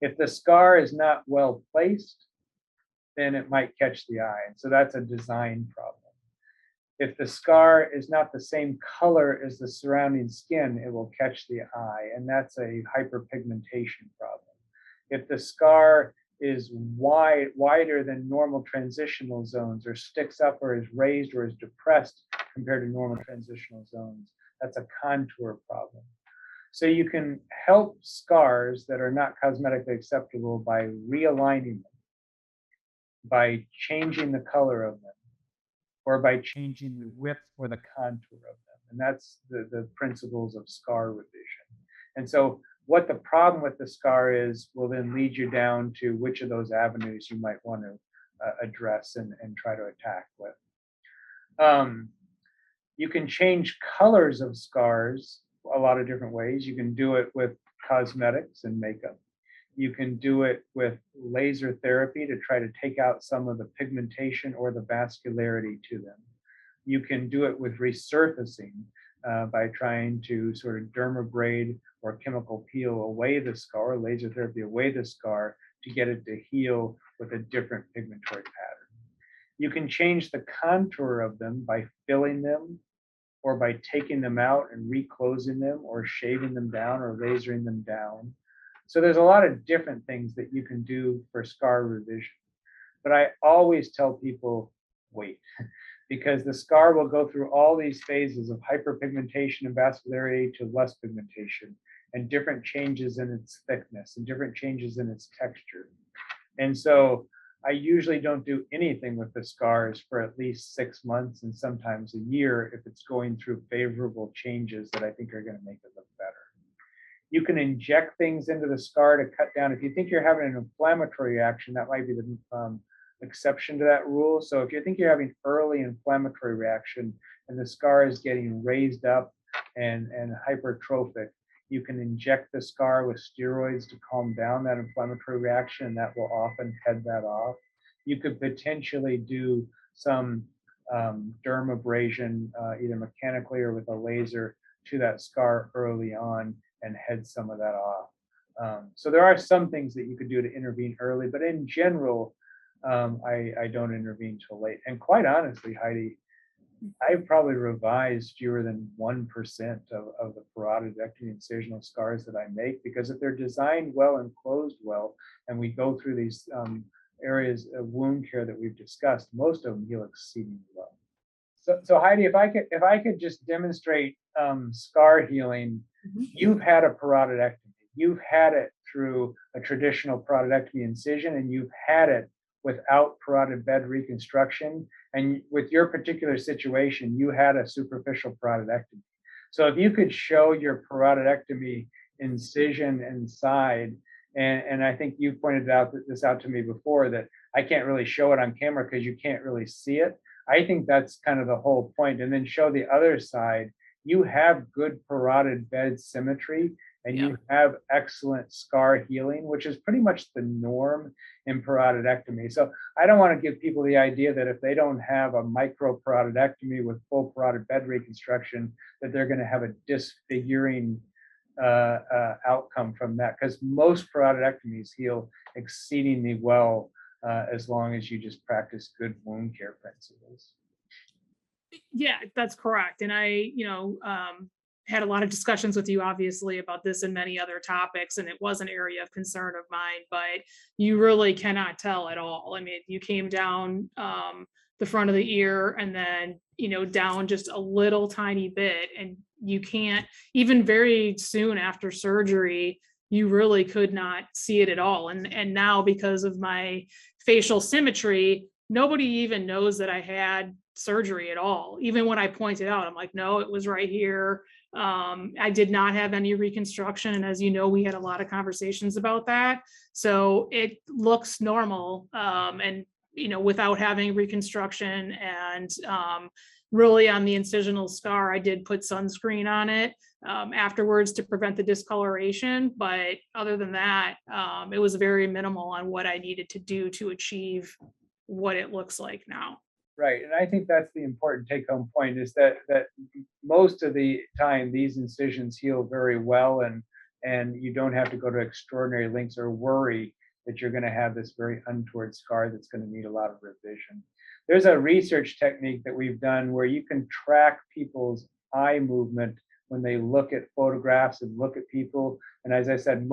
If the scar is not well placed, then it might catch the eye. And so that's a design problem. If the scar is not the same color as the surrounding skin, it will catch the eye, and that's a hyperpigmentation problem. If the scar is wider than normal transitional zones, or sticks up, or is raised, or is depressed compared to normal transitional zones, that's a contour problem. So you can help scars that are not cosmetically acceptable by realigning them, by changing the color of them, or by changing the width or the contour of them. And that's the principles of scar revision. And so what the problem with the scar is will then lead you down to which of those avenues you might want to address and try to attack with. You can change colors of scars a lot of different ways. You can do it with cosmetics and makeup. You can do it with laser therapy to try to take out some of the pigmentation or the vascularity to them. You can do it with resurfacing by trying to sort of dermabrade or chemical peel away the scar, laser therapy away the scar to get it to heal with a different pigmentary pattern. You can change the contour of them by filling them, or by taking them out and reclosing them, or shaving them down, or lasering them down. So there's a lot of different things that you can do for scar revision. But I always tell people, wait, because the scar will go through all these phases of hyperpigmentation and vascularity to less pigmentation, and different changes in its thickness and different changes in its texture. And so I usually don't do anything with the scars for at least 6 months and sometimes a year if it's going through favorable changes that I think are going to make it look better. You can inject things into the scar to cut down. If you think you're having an inflammatory reaction, that might be the exception to that rule. So if you think you're having early inflammatory reaction and the scar is getting raised up and hypertrophic, you can inject the scar with steroids to calm down that inflammatory reaction, and that will often head that off. You could potentially do some dermabrasion, either mechanically or with a laser, to that scar early on and head some of that off. So there are some things that you could do to intervene early, but in general, I don't intervene till late. And quite honestly, Heidi, I've probably revised fewer than 1% of the parotidectomy incisional scars that I make, because if they're designed well and closed well, and we go through these areas of wound care that we've discussed, most of them heal exceedingly well. So Heidi, if I could just demonstrate scar healing, Mhm. you've had a parotidectomy. You've had it through a traditional parotidectomy incision, and you've had it without parotid bed reconstruction. And with your particular situation, you had a superficial parotidectomy. So if you could show your parotidectomy incision inside, and I think you pointed this out to me before, that I can't really show it on camera because you can't really see it. I think that's kind of the whole point. And then show the other side. You have good parotid bed symmetry, and Yeah. you have excellent scar healing, which is pretty much the norm in parotidectomy. So I don't want to give people the idea that if they don't have a microparotidectomy with full parotid bed reconstruction, that they're going to have a disfiguring outcome from that, because most parotidectomies heal exceedingly well as long as you just practice good wound care principles. Yeah, that's correct. And had a lot of discussions with you, obviously, about this and many other topics, and it was an area of concern of mine. But you really cannot tell at all. I mean, you came down the front of the ear, and then down just a little tiny bit, and you can't even very soon after surgery. You really could not see it at all. And now, because of my facial symmetry, nobody even knows that I had surgery at all. Even when I pointed out, I'm like, no, it was right here. I did not have any reconstruction. And as you know, we had a lot of conversations about that. So it looks normal. And, without having reconstruction, and really on the incisional scar, I did put sunscreen on it afterwards to prevent the discoloration. But other than that, it was very minimal on what I needed to do to achieve what it looks like now. Right, and I think that's the important take-home point, is that most of the time these incisions heal very well, and you don't have to go to extraordinary lengths or worry that you're going to have this very untoward scar that's going to need a lot of revision. There's a research technique that we've done where you can track people's eye movement when they look at photographs and look at people. And as I said,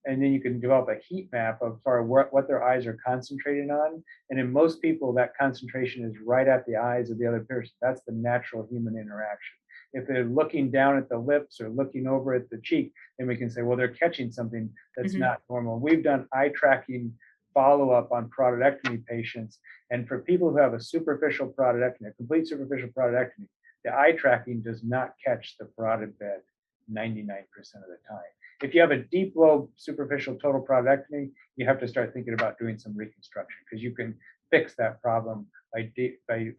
and then you can develop a heat map of sort of what their eyes are concentrating on. And in most people, that concentration is right at the eyes of the other person. That's the natural human interaction. If they're looking down at the lips or looking over at the cheek, then we can say, well, they're catching something that's Mhm. not normal. We've done eye tracking follow-up on parotidectomy patients. And for people who have a superficial parotidectomy, a complete superficial parotidectomy, the eye tracking does not catch the parotid bed 99% of the time. If you have a deep lobe superficial total parotidectomy, you have to start thinking about doing some reconstruction, because you can fix that problem by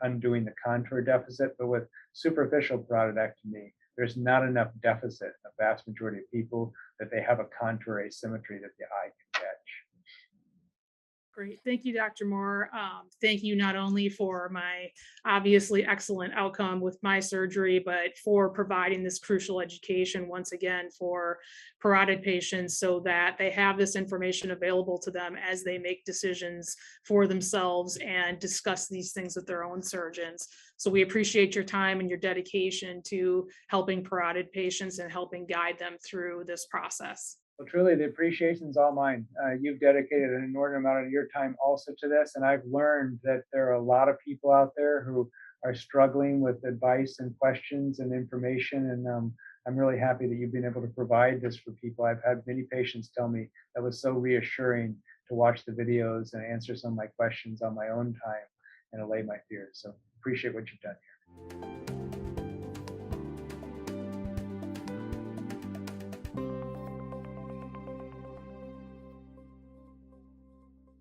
undoing the contour deficit. But with superficial parotidectomy, there's not enough deficit in the vast majority of people that they have a contour asymmetry that the eye can catch. Great. Thank you, Dr. Moore. Thank you not only for my obviously excellent outcome with my surgery, but for providing this crucial education once again for parotid patients, so that they have this information available to them as they make decisions for themselves and discuss these things with their own surgeons. So we appreciate your time and your dedication to helping parotid patients and helping guide them through this process. Well, truly, the appreciation's all mine. You've dedicated an inordinate amount of your time also to this, and I've learned that there are a lot of people out there who are struggling with advice and questions and information, and I'm really happy that you've been able to provide this for people. I've had many patients tell me that was so reassuring to watch the videos and answer some of my questions on my own time and allay my fears. So appreciate what you've done here.